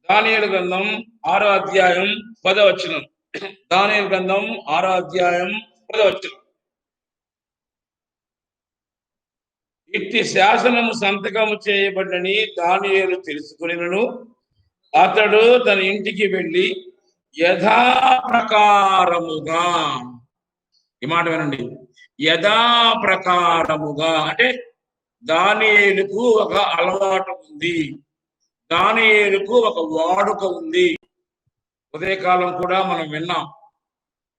దానియేలు గ్రంథం 6వ అధ్యాయం 10వ వచనం. దానియేలు గ్రంథం 6వ అధ్యాయం 10వ వచనం. ఇట్టి శాసనము సంతకము చేయబడినని దానియేలు తెలుసుకునినను అతడు తన ఇంటికి వెళ్ళి యథాప్రకారముగా, ఈ మాట వినండి, యథాప్రకారముగా అంటే దానియేలుకు ఒక అలవాటు ఉంది, దానియేలుకు ఒక వాడుక ఉంది. ఉదయకాలం కూడా మనం విన్నాం.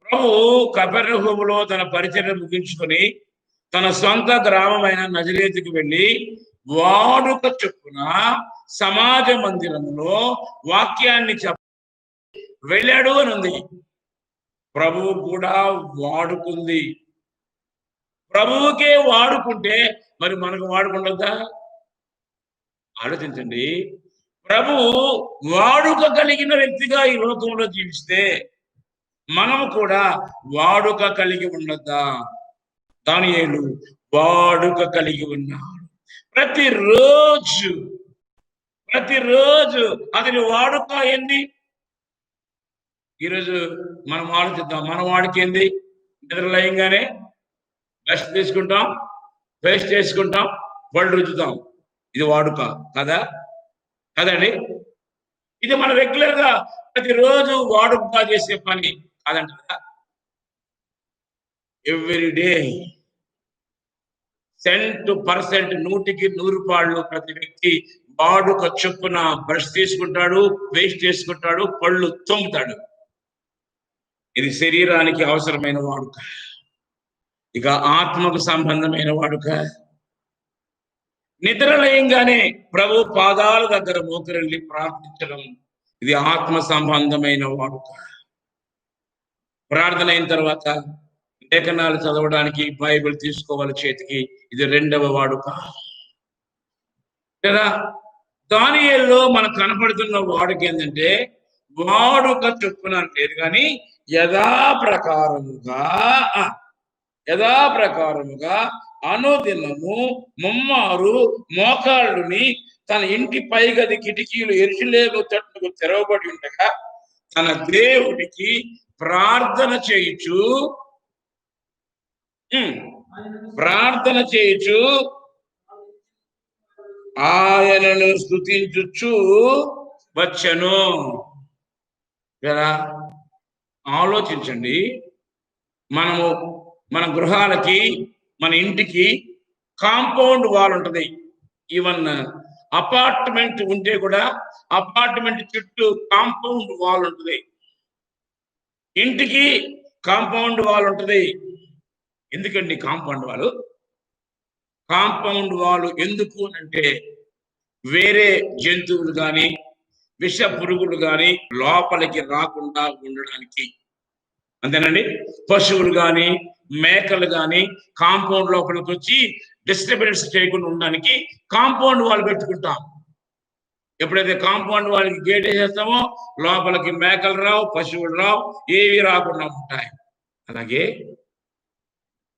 ప్రభు కపెర్నహూములో తన పరిచర్య ముగించుకొని తన సొంత గ్రామమైన నజరేతుకు వెళ్ళి వాడుక చొప్పున సమాజ మందిరంలో వాక్యాన్ని వెళ్ళాడు అని ఉంది. ప్రభువు కూడా వాడుకుంది. ప్రభువుకే వాడుకుంటే మరి మనకు వాడుకుంటుందా? ఆలోచించండి. ప్రభు వాడుక కలిగిన వ్యక్తిగా ఈ లోకంలో జీవిస్తే మనము కూడా వాడుక కలిగి ఉండద్దా? దానియేలు వాడుక కలిగి ఉన్నాడు. ప్రతిరోజు అతని వాడుక ఏంది? ఈరోజు మనం ఆలోచిద్దాం. మన వాడుక ఏంది? నిద్రలయంగానే బ్రష్ తీసుకుంటాం, పేస్ట్ చేసుకుంటాం, పళ్ళు రుద్దుతాం. ఇది వాడుక కదా? కదండి? ఇది మన రెగ్యులర్ గా ప్రతిరోజు వాడుకగా చేసే పని కాదంటారా? ఎవ్రీ డే %, 100% ప్రతి వ్యక్తి వాడుక చొప్పున బ్రష్ తీసుకుంటాడు, పేస్ట్ చేసుకుంటాడు, పళ్ళు తోముతాడు. ఇది శరీరానికి అవసరమైన వాడుక. ఇక ఆత్మకు సంబంధమైన వాడుక నిద్రలయంగానే ప్రభు పాదాల దగ్గర మోకరిల్లి ప్రార్థించడం, ఇది ఆత్మ సంబంధమైన వాడుక. ప్రార్థన అయిన తర్వాత లేఖనాలు చదవడానికి బైబిల్ తీసుకోవాలి చేతికి, ఇది 2వ వాడుక కదా. దానియేలులో మనకు కనపడుతున్న వాడుక ఏంటంటే వాడుక చొప్పున లేదు కానీ యథాప్రకారముగా అనుదినము ముమ్మారు మోకాళ్ళుని తన ఇంటి పైగది కిటికీలు యెరూషలేము తట్టుకు తెరవబడి ఉండగా తన దేవుడికి ప్రార్థన చేయుచు ఆయనను స్తుతించుచు వచ్చెను కదా. ఆలోచించండి. మన గృహాలకి, మన ఇంటికి కాంపౌండ్ వాల్ ఉంటుంది. ఈవెన్ అపార్ట్మెంట్ ఉంటే కూడా అపార్ట్మెంట్ చుట్టూ కాంపౌండ్ వాల్ ఉంటుంది. ఇంటికి కాంపౌండ్ వాల్ ఉంటుంది. ఎందుకండి కాంపౌండ్ వాల్ ఎందుకు అంటే వేరే జంతువులు కానీ విష పురుగులు కానీ లోపలికి రాకుండా ఉండడానికి. అంతేనండి. పశువులు కానీ మేకలు కానీ కాంపౌండ్ లోపలికి వచ్చి డిస్టర్బెన్స్ చేయకుండా ఉండడానికి కాంపౌండ్ వాల్ పెట్టుకుంటాం. ఎప్పుడైతే కాంపౌండ్ వాళ్ళకి గేట్ వేసేస్తామో లోపలికి మేకలు రావు, పశువులు రావు, ఏవి రాకుండా ఉంటాయి. అలాగే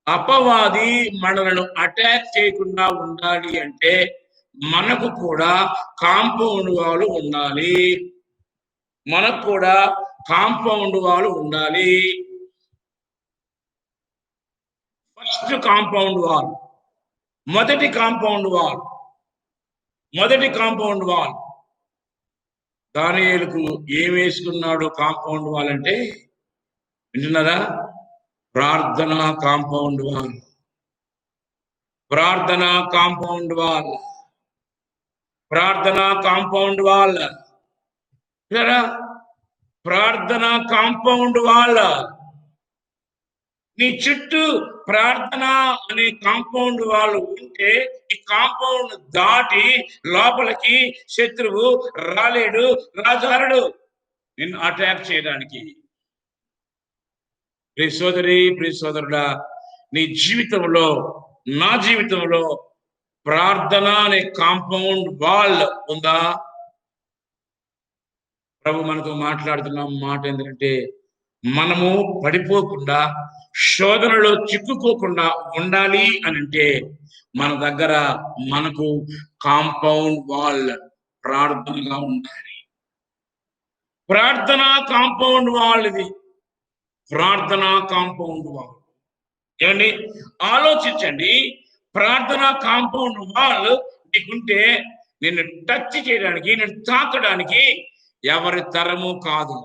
అపవాది మనలను అటాక్ చేయకుండా ఉండాలి అంటే మనకు కూడా కాంపౌండ్ వాల్ ఉండాలి. ఫస్ట్ కాంపౌండ్ వాల్, మొదటి కాంపౌండ్ వాల్ దానియేలుకు ఏం వేసుకున్నాడు కాంపౌండ్ వాల్ అంటే వింటున్నారా? ప్రార్థనా కాంపౌండ్ వాల్. ప్రార్థనా కాంపౌండ్ వాల్. నీ చుట్టూ ప్రార్థన అనే కాంపౌండ్ వాల్ ఉంటే ఈ కాంపౌండ్ దాటి లోపలికి శత్రువు రాలేడు, రాజారుడు నిన్ను అటాక్ చేయడానికి. ప్రియ సోదరి, ప్రియ సోదరుడా, నీ జీవితంలో, నా జీవితంలో ప్రార్థన అనే కాంపౌండ్ వాల్ ఉందా? ప్రభు మనతో మాట్లాడుతున్న మాట ఏంటంటే మనము పడిపోకుండా, శోధనలో చిక్కుకోకుండా ఉండాలి అని అంటే మన దగ్గర మనకు కాంపౌండ్ వాల్ ప్రార్థనగా ఉండాలి. ప్రార్థనా కాంపౌండ్ వాల్ ఇది. ప్రార్థనా కాంపౌండ్ వాల్ ఏమండి? ఆలోచించండి. ప్రార్థనా కాంపౌండ్ వాల్ నీకుంటే నిన్ను టచ్ చేయడానికి, నిన్ను తాకడానికి ఎవరి తరము కాదు.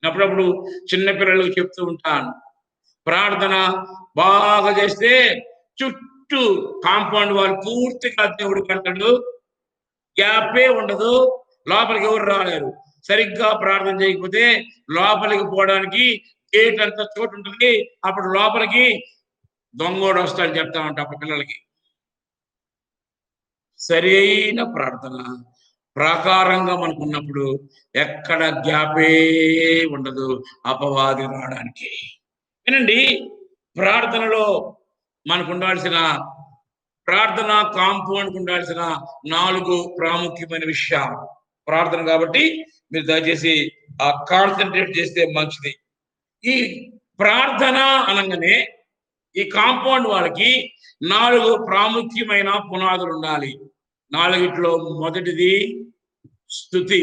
అప్పుడప్పుడు చిన్నపిల్లలకు చెప్తూ ఉంటాను, ప్రార్థన బాగా చేస్తే చుట్టూ కాంపౌండ్ వాళ్ళు పూర్తిగా దేవుడు కడతాడు, గ్యాపే ఉండదు, లోపలికి ఎవరు రాలేరు. సరిగ్గా ప్రార్థన చేయకపోతే లోపలికి పోవడానికి గేట్ అంత చోటు ఉంటుంది, అప్పుడు లోపలికి దొంగోడు వస్తాడు చెప్తా ఉంటా అప్పుడు పిల్లలకి. సరి అయిన ప్రార్థన ప్రాకారంగా మనకున్నప్పుడు ఎక్కడ గ్యాపే ఉండదు అపవాది రావడానికి. వినండి, ప్రార్థనలో మనకు ఉండాల్సిన ప్రార్థన కాంపౌండ్కి ఉండాల్సిన 4 ప్రాముఖ్యమైన విషయాలు. ప్రార్థన కాబట్టి మీరు దయచేసి కాన్సన్ట్రేట్ చేస్తే మంచిది. ఈ ప్రార్థన అనగానే ఈ కాంపౌండ్ వాళ్ళకి 4 ప్రాముఖ్యమైన పునాదులు ఉండాలి. 4ట్లో మొదటిది స్తుతి.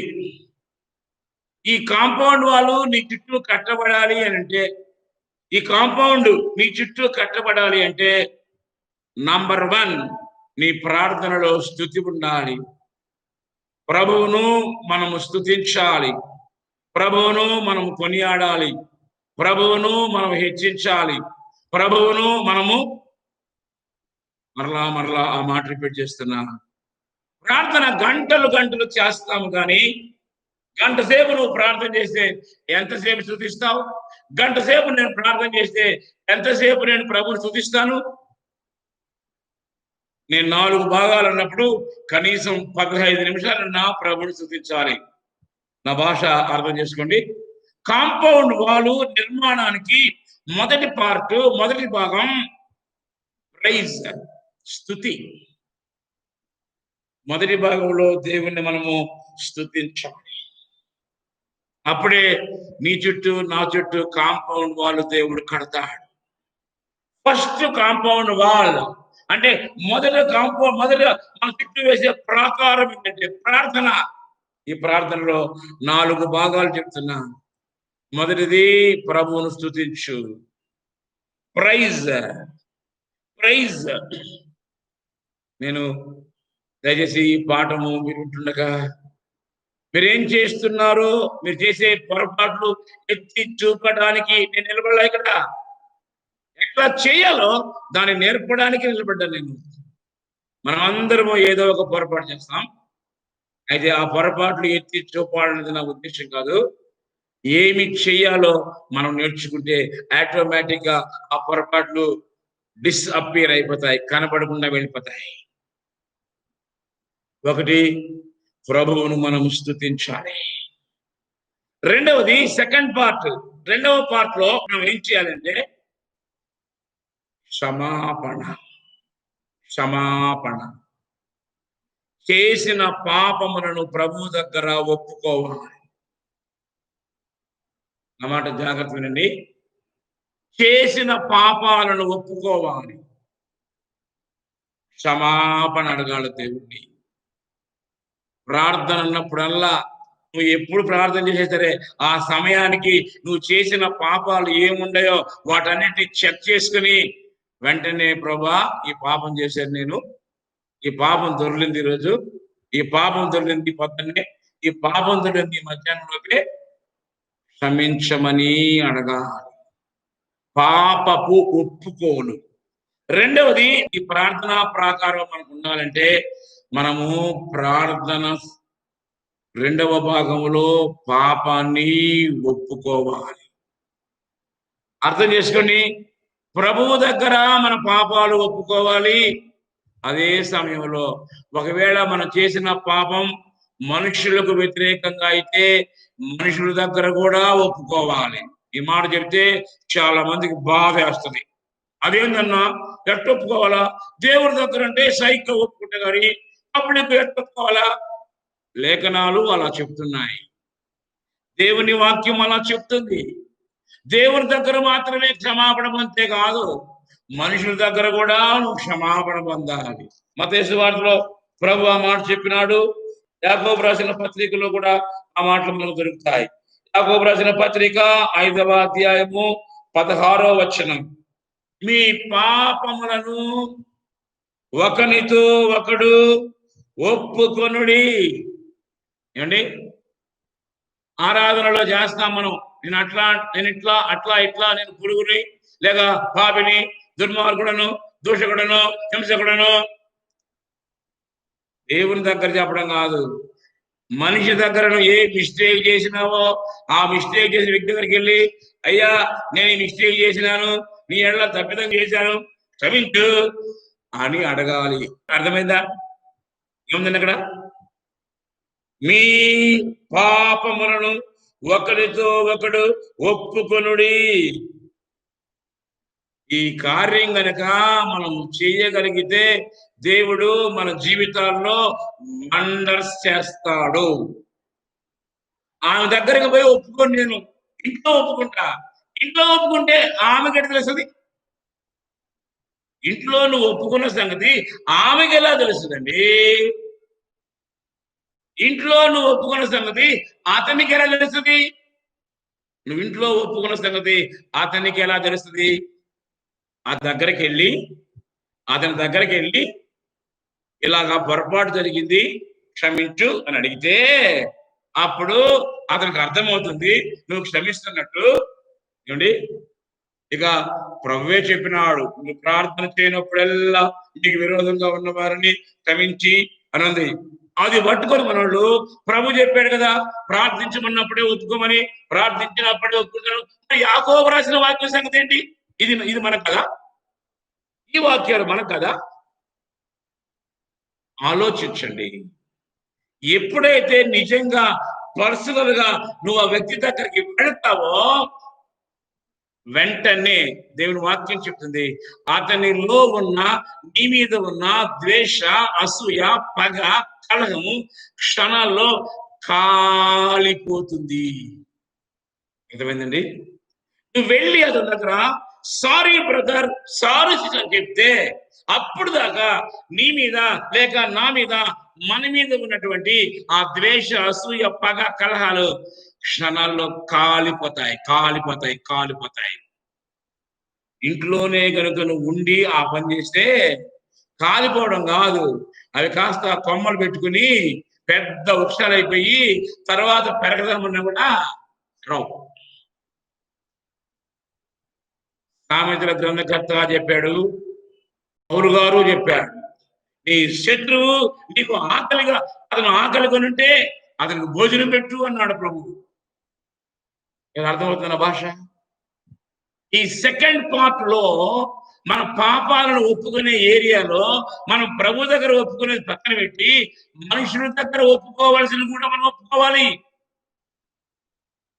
ఈ కాంపౌండ్ వాళ్ళు నీ చుట్టూ కట్టబడాలి అని అంటే, ఈ కాంపౌండ్ నీ చుట్టూ కట్టబడాలి అంటే నంబర్ 1 నీ ప్రార్థనలో స్తుతి ఉండాలి. ప్రభువును మనము స్తుతించాలి, ప్రభువును మనము కొనియాడాలి, ప్రభువును మనం హెచ్చించాలి, ప్రభువును మనము మరలా ఆ మాట రిపీట్ చేస్తున్నా. ప్రార్థన గంటలు గంటలు చేస్తాము కానీ గంట సేపు నువ్వు ప్రార్థన చేస్తే ఎంతసేపు స్తుతిస్తావు? గంట సేపు నేను ప్రార్థన చేస్తే ఎంతసేపు నేను ప్రభువుని స్తుతిస్తాను? నేను 4 భాగాలు అన్నప్పుడు కనీసం 15 నిమిషాలు నా ప్రభువుని స్తుతించాలి. నా భాష అర్థం చేసుకోండి. కాంపౌండ్ వాలు నిర్మాణానికి మొదటి భాగం ప్రైజ్, స్తుతి. మొదటి భాగంలో దేవుణ్ణి మనము స్తుతించాలి. అప్పుడే నీ చుట్టూ నా చుట్టూ కాంపౌండ్ వాల్ దేవుడు కడతాడు. ఫస్ట్ కాంపౌండ్ వాల్ అంటే మొదట మన చుట్టూ వేసే ప్రాకారం ఏంటంటే ప్రార్థన. ఈ ప్రార్థనలో 4 భాగాలు చెప్తున్నా. మొదటిది ప్రభువును స్తుతించు, ప్రైజ్. నేను దయచేసి ఈ పాఠము మీరు వింటుండగా మీరేం చేస్తున్నారో, మీరు చేసే పొరపాట్లు ఎత్తి చూపడానికి నేను నిలబడలే ఇక్కడ. ఎట్లా చేయాలో దాన్ని నేర్పడానికి నిలబడ్డా నేను. మనం అందరము ఏదో ఒక పొరపాటు చేస్తాం. అయితే ఆ పొరపాట్లు ఎత్తి చూపాలనేది నా ఉద్దేశం కాదు. ఏమి చేయాలో మనం నేర్చుకుంటే ఆటోమేటిక్ గా ఆ పొరపాట్లు డిస్అపియర్ అయిపోతాయి, కనపడకుండా వెళ్ళిపోతాయి. ఒకటి, ప్రభువును మనం స్తుతించాలి. రెండవది రెండవ పార్ట్ లో మనం ఏం చేయాలంటే క్షమాపణ. చేసిన పాపములను ప్రభు దగ్గర ఒప్పుకోవాలి. అన్నమాట, జాగ్రత్త వినండి. చేసిన పాపాలను ఒప్పుకోవాలి, క్షమాపణ అడగాలి దేవుణ్ణి. ప్రార్థన అన్నప్పుడల్లా నువ్వు ఎప్పుడు ప్రార్థన చేసే సరే ఆ సమయానికి నువ్వు చేసిన పాపాలు ఏముండయో వాటన్నిటిని చెక్ చేసుకుని వెంటనే ప్రభా ఈ పాపం చేశాను నేను, ఈ పాపం దొరికింది ఈరోజు, ఈ పాపం దొరికింది పొద్దున్నే, ఈ పాపం దొరికింది మధ్యాహ్నంలోకి, క్షమించమని అడగాలి. పాపపు ఒప్పుకోలు. రెండవది, ఈ ప్రార్థనా ప్రాకారం మనకు ఉండాలంటే మనము ప్రార్థన రెండవ భాగంలో పాపాన్ని ఒప్పుకోవాలి. అర్థం చేసుకోండి, ప్రభువు దగ్గర మన పాపాలు ఒప్పుకోవాలి. అదే సమయంలో ఒకవేళ మనం చేసిన పాపం మనుషులకు వ్యతిరేకంగా అయితే మనుషుల దగ్గర కూడా ఒప్పుకోవాలి. ఈ మాట చెప్తే చాలా మందికి బాధ వేస్తుంది. అదేందన్నా ఎట్ట ఒప్పుకోవాలా? దేవుడి దగ్గర అంటే సైకిల్ ఒప్పుకుంటే కానీ అప్పుడు ఎట్ట ఒప్పుకోవాలా? లేఖనాలు అలా చెప్తున్నాయి, దేవుని వాక్యం అలా చెప్తుంది. దేవుని దగ్గర మాత్రమే క్షమాపణ పొందితే కాదు, మనుషుల దగ్గర కూడా నువ్వు క్షమాపణ పొందాలి. మత్తయి సువార్తలో ప్రభు ఆ మాట చెప్పినాడు. యాకోబు రాసిన పత్రికలో కూడా ఆ మాటలు మనకు దొరుకుతాయి. యాకోబు రాసిన పత్రిక 5వ అధ్యాయము 16వ వచనం, మీ పాపములను ఒకనితో ఒకడు ఒప్పుకొనుడి. ఏమండి, ఆరాధనలో చేస్తాం మనం, నేను ఇట్లా నేను పురుగుని లేక పాపిని దుర్మార్గులను దూషకుడను, హింసకుడను. దేవుని దగ్గర చెప్పడం కాదు, మనిషి దగ్గర నువ్వు ఏ మిస్టేక్ చేసినావో ఆ మిస్టేక్ చేసిన వ్యక్తి దగ్గరికి వెళ్ళి, అయ్యా నేను ఈ మిస్టేక్ చేసినాను, నీ ఎడల తప్పిదం చేశాను, క్షమించు అని అడగాలి. అర్థమైందా? ఏముందండి అక్కడ? మీ పాపములను ఒకరితో ఒకడు ఒప్పుకొనుడి. ఈ కార్యం గనక మనం చేయగలిగితే దేవుడు మన జీవితాల్లో వండర్స్ చేస్తాడు. ఆమె దగ్గరికి పోయి ఒప్పుకొని నేను ఇంట్లో ఒప్పుకుంటా. ఇంట్లో ఒప్పుకుంటే ఆమెకి ఎట్లా తెలుస్తుంది? ఇంట్లో నువ్వు ఒప్పుకున్న సంగతి ఆమెకి ఎలా తెలుస్తుందండి? ఇంట్లో నువ్వు ఒప్పుకున్న సంగతి అతనికి ఎలా తెలుస్తుంది? నువ్వు ఇంట్లో ఒప్పుకున్న సంగతి అతనికి ఎలా తెలుస్తుంది? అతని దగ్గరికి వెళ్ళి ఇలాగా పొరపాటు జరిగింది, క్షమించు అని అడిగితే అప్పుడు అతనికి అర్థమవుతుంది నువ్వు క్షమిస్తున్నట్టు. ఏమండి, ఇక ప్రభువే చెప్పినాడు, నువ్వు ప్రార్థన చేయనప్పుడల్లా నీకు విరోధంగా ఉన్న వారిని క్షమించి అని ఉంది. అది పట్టుకొని మనోళ్ళు ప్రభు చెప్పాడు కదా ప్రార్థించమన్నప్పుడే ఒప్పుకోమని, ప్రార్థించినప్పుడే ఒప్పుకుంటారు. యాకోబు రాసిన వాక్యం సంగతి ఏంటి? ఇది మనకు కదా? ఈ వాక్యాలు మనకు కదా? ఆలోచించండి. ఎప్పుడైతే నిజంగా పర్సనల్ గా నువ్వు ఆ వ్యక్తి దగ్గరికి వెళతావో వెంటనే దేవుని వాక్యం చెప్తుంది, అతనిలో ఉన్న, నీ మీద ఉన్న ద్వేష, అసూయ, పగ, కలహము క్షణాల్లో కాలిపోతుంది. అర్థమైందండి? నువ్వు వెళ్ళి అతని దగ్గర సారీ బ్రదర్, సారీ అని చెప్తే అప్పుడు దాకా నీ మీద లేక నా మీద, మన మీద ఉన్నటువంటి ఆ ద్వేష, అసూయ, పగ, కలహాలు క్షణాల్లో కాలిపోతాయి. ఇంట్లోనే కనుక నువ్వు ఉండి ఆ పని చేస్తే కాలిపోవడం కాదు, అవి కాస్త కొమ్మలు పెట్టుకుని పెద్ద వృక్షాలు అయిపోయి తర్వాత పెరగదమన్నా కూడా రావు. సామెతల గ్రంథకర్తగా చెప్పాడు, పౌలు గారు చెప్పాడు, నీ శత్రువు నీకు ఆకలిగా, అతను ఆకలి కొనుంటే అతనికి భోజనం పెట్టు అన్నాడు ప్రభువు. అర్థమవుతున్న భాష? ఈ సెకండ్ పార్ట్ లో మన పాపాలను ఒప్పుకునే ఏరియాలో మనం ప్రభు దగ్గర ఒప్పుకునేది పక్కన పెట్టి మనుషుల దగ్గర ఒప్పుకోవాల్సిన కూడా మనం ఒప్పుకోవాలి.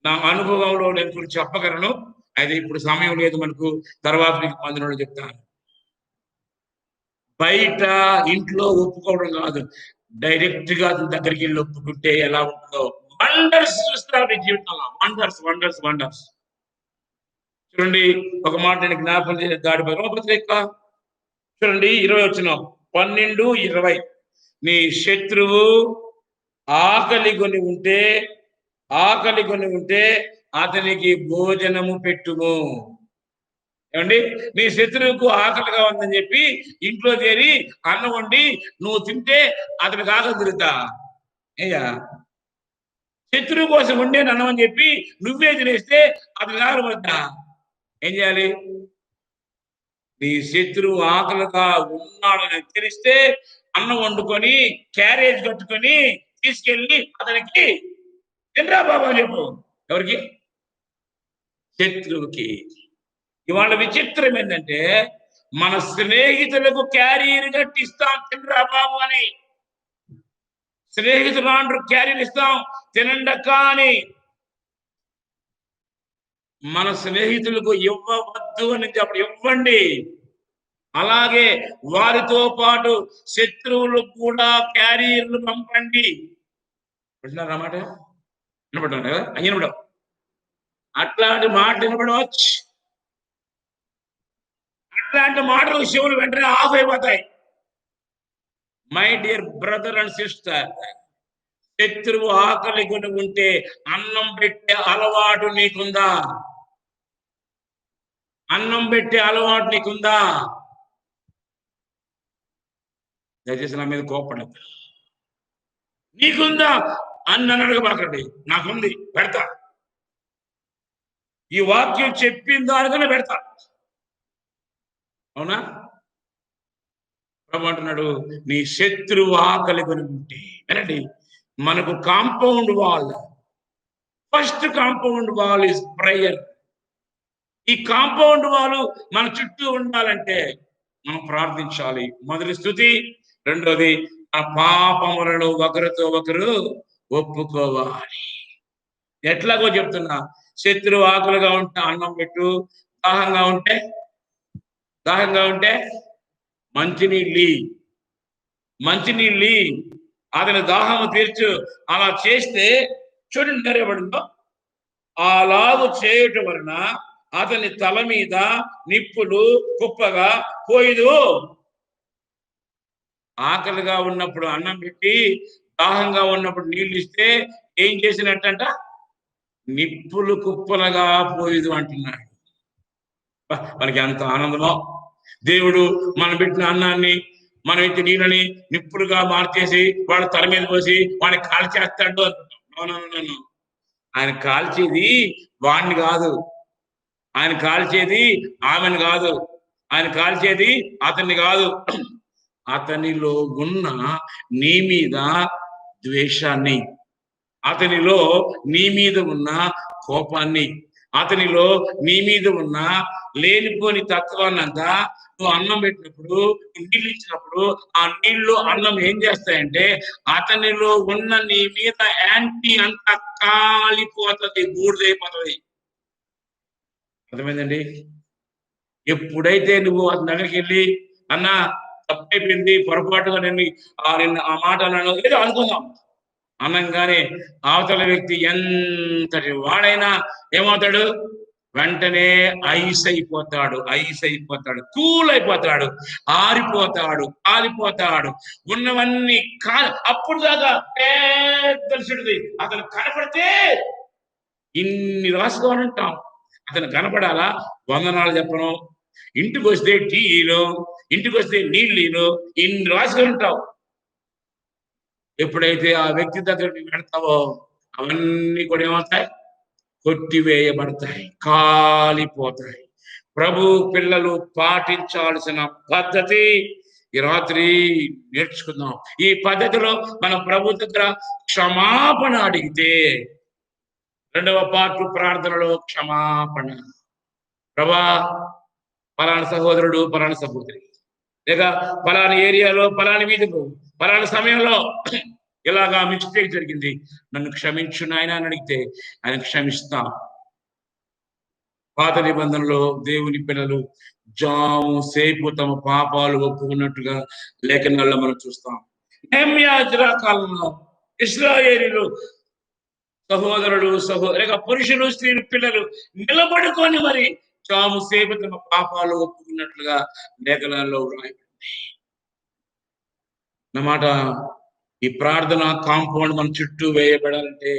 నా అనుభవంలో నేను ఇప్పుడు చెప్పగలను, అయితే ఇప్పుడు సమయం లేదు మనకు, తర్వాత మీకు మందిరంలో చెప్తాను. బయట ఇంట్లో ఒప్పుకోవడం కాదు, డైరెక్ట్ గా దగ్గరికి వెళ్ళి ఒప్పుకుంటే ఎలా ఉంటుందో వండర్స్ చూస్తారు మీ జీవితంలో. వండర్స్. చూడండి, ఒక మాట నేను జ్ఞాపకం చేసే దాడి రోమపత్రిక చూడండి 20 వచనం, 12-20. నీ శత్రువు ఆకలి కొని ఉంటే అతనికి భోజనము పెట్టుము. ఏమండి, నీ శత్రువుకు ఆకలిగా ఉందని చెప్పి ఇంట్లో చేరి అన్నం వండి నువ్వు తింటే అతనికి ఆకలి తిరుగుతా? అయ్యా, శత్రువు కోసం వండే అన్నం అని చెప్పి నువ్వే తినేస్తే అతనికి ఆకలి పడతా? ఏం చేయాలి? నీ శత్రువు ఆకలిగా ఉన్నాడని తెలిస్తే అన్నం వండుకొని క్యారేజ్ కట్టుకొని తీసుకెళ్ళి అతనికి తినరా బాబా చెప్పు. ఎవరికి? శత్రువుకి. ఇవాళ విచిత్రం ఏంటంటే మన స్నేహితులకు క్యారియర్ కట్టిస్తాం తినరా బాబు అని. స్నేహితులు అంటారు క్యారియర్ ఇస్తాం తినండక్క అని. మన స్నేహితులకు ఇవ్వవద్దు అని చెప్పడం, ఇవ్వండి. అలాగే వారితో పాటు శత్రువులు కూడా క్యారియర్లు పంపండి. వింటున్నారన్నమాట? వినపడ్డా కదా? వినపడం, అట్లాంటి మాట వినపడవచ్చు. అట్లాంటి మాటలు శివులు వెంటనే ఆఫ్ అయిపోతాయి. My dear brother and sister, శత్రువు ఆకలి కొని ఉంటే అన్నం పెట్టే అలవాటు నీకుందా? దయచేసి నా మీద కోపడద్దు. నీకుందా అని నన్ను అడగబాకండి. నాకుంది, పెడతా. ఈ వాక్యం చెప్పిన దానికన్నా పెడతా. అవునా? ఏమంటున్నాడు? నీ శత్రువు ఆకలి కొని ఉంటే. వినండి, మనకు compound wall, first compound wall is prayer. ఈ కాంపౌండ్ వాల్ మన చుట్టూ ఉండాలంటే మనం ప్రార్థించాలి. మొదటి స్తుతి, రెండోది ఆ పాపములను ఒకరితో ఒకరు ఒప్పుకోవాలి. ఎట్లాగో చెప్తున్నా, శత్రువు ఆకలిగా ఉంటే అన్నం పెట్టు, దాహంగా ఉంటే మంచినీళ్ళు అతని దాహము తీర్చు. అలా చేస్తే చూడండి నెరవేబడిందో, అలాగు చేయటం వలన అతని తల మీద నిప్పులు కుప్పగా పోయిదు. ఆకలిగా ఉన్నప్పుడు అన్నం పెట్టి, దాహంగా ఉన్నప్పుడు నీళ్ళు ఇస్తే ఏం చేసినట్టంట? నిప్పులు కుప్పలుగా పోయిదు అంటున్నాడు. మనకి ఎంత ఆనందమో! దేవుడు మనం పెట్టిన అన్నాన్ని, మనం ఇచ్చే నీళ్ళని నిప్పులుగా మార్చేసి వాడు తల మీద పోసి వాడిని కాల్చేస్తాడు అనుకుంటాం. ఆయన కాల్చేది వాడిని కాదు, ఆయన కాల్చేది ఆమెను కాదు, ఆయన కాల్చేది అతన్ని కాదు. అతనిలో ఉన్న నీ మీద ద్వేషాన్ని, అతనిలో నీ మీద ఉన్న కోపాన్ని, అతనిలో నీ మీద ఉన్న లేనిపోని తత్వాన్నంతా నువ్వు అన్నం పెట్టినప్పుడు, నీళ్ళు ఇచ్చినప్పుడు ఆ నీళ్లు అన్నం ఏం చేస్తాయంటే అతనిలో ఉన్న నీ మీద యాంటీ అంతా కాలిపోతుంది, బూడిదైపోతుంది. అర్థమైందండి? ఎప్పుడైతే నువ్వు అతని దగ్గరికి వెళ్ళి, అన్న తప్పైపోయింది, పొరపాటుగా నేను ఆ మాట అన్నాను ఏదో అనుకుందాం అనంగానే అవతల వ్యక్తి ఎంతటి వాడైనా ఏమవుతాడు? వెంటనే ఐస్ అయిపోతాడు, కూల్ అయిపోతాడు, ఆరిపోతాడు, కాలిపోతాడు. ఉన్నవన్నీ అప్పుడు దాకా పెద్దది అతను కనపడితే ఇన్ని రాసుకోవాలి అంటాం. అతను కనపడాలా? వందనాలు చెప్పను, ఇంటికి వస్తే టీలో, ఇంటికి వస్తే నీళ్ళు ఇన్ని రాసుకొని ఉంటావు. ఎప్పుడైతే ఆ వ్యక్తి దగ్గరికి వెళ్తావో అవన్నీ కూడా ఏమవుతాయి? కొట్టివేయబడతాయి, కాలిపోతాయి. ప్రభు పిల్లలు పాటించాల్సిన పద్ధతి ఈ రాత్రి నేర్చుకుందాం. ఈ పద్ధతిలో మన ప్రభు దగ్గర క్షమాపణ అడిగితే, రెండవ పార్ట్ ప్రార్థనలో క్షమాపణ. ప్రభా, పలానా సహోదరుడు, పలానా సహోదరి, లేక పలానా ఏరియాలో, పలానా వీధిలో, పలానా సమయంలో ఇలాగా మిస్టేక్ జరిగింది, నన్ను క్షమించు నాయన అని అడిగితే ఆయన క్షమిస్తా. పాత నిబంధనలో దేవుని పిల్లలు జాము సేపు తమ పాపాలు ఒప్పుకున్నట్టుగా లేఖనాల్లో మనం చూస్తాం. నెహెమ్యా కాలంలో ఇశ్రాయేలీయులు సహోదరులు, లేక పురుషులు, స్త్రీలు, పిల్లలు నిలబడుకొని మరి జాము సేపు తమ పాపాలు ఒప్పుకున్నట్లుగా లేఖనాల్లో రాయబడింది అన్నమాట. ఈ ప్రార్థన కాంపౌండ్ మన చుట్టూ వేయబడాలంటే,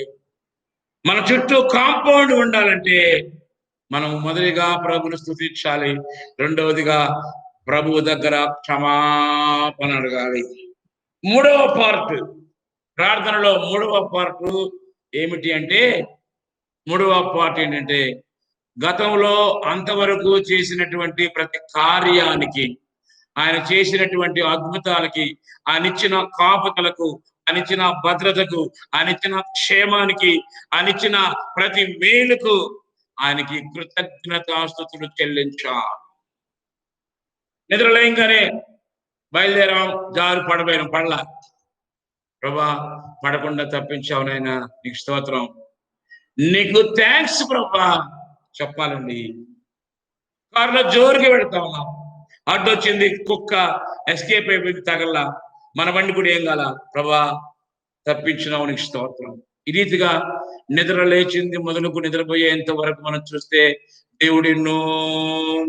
మన చుట్టూ కాంపౌండ్ ఉండాలంటే మనం మొదటిగా ప్రభుని స్తుతించాలి, రెండవదిగా ప్రభువు దగ్గర క్షమాపణ అడగాలి. మూడవ పార్ట్ ప్రార్థనలో, మూడవ పార్ట్ ఏమిటి అంటే, మూడవ పార్ట్ ఏంటంటే గతంలో అంతవరకు చేసినటువంటి ప్రతి కార్యానికి, ఆయన చేసినటువంటి అద్భుతాలకి, ఆయన ఇచ్చిన కాపుతలకు, ఆయన ఇచ్చిన భద్రతకు, ఆయన ఇచ్చిన క్షేమానికి, ఆయన ఇచ్చిన ప్రతి మేలుకు ఆయనకి కృతజ్ఞతాస్తుతులు చెల్లించాలి. నిద్రలేయంగానే బయలుదేరాం, జారు పడబోయిన పడలా, ప్రభా పడకుండా తప్పించావు నాయన, నీకు స్తోత్రం, నీకు థ్యాంక్స్ ప్రభా చెప్పాలండి. కారులో జోరుగా పెడతా ఉన్నాం, అడ్డొచ్చింది, కుక్క ఎస్కేప్ అయిపోయింది, తగల్లా, మన బండి కూడా ఏం కాల, ప్రభా తప్పించినావు, నీకు స్తోత్రం. ఈ రీతిగా నిద్ర లేచింది మొదలుకు నిద్రపోయేంత వరకు మనం చూస్తే దేవుడు ఎన్నో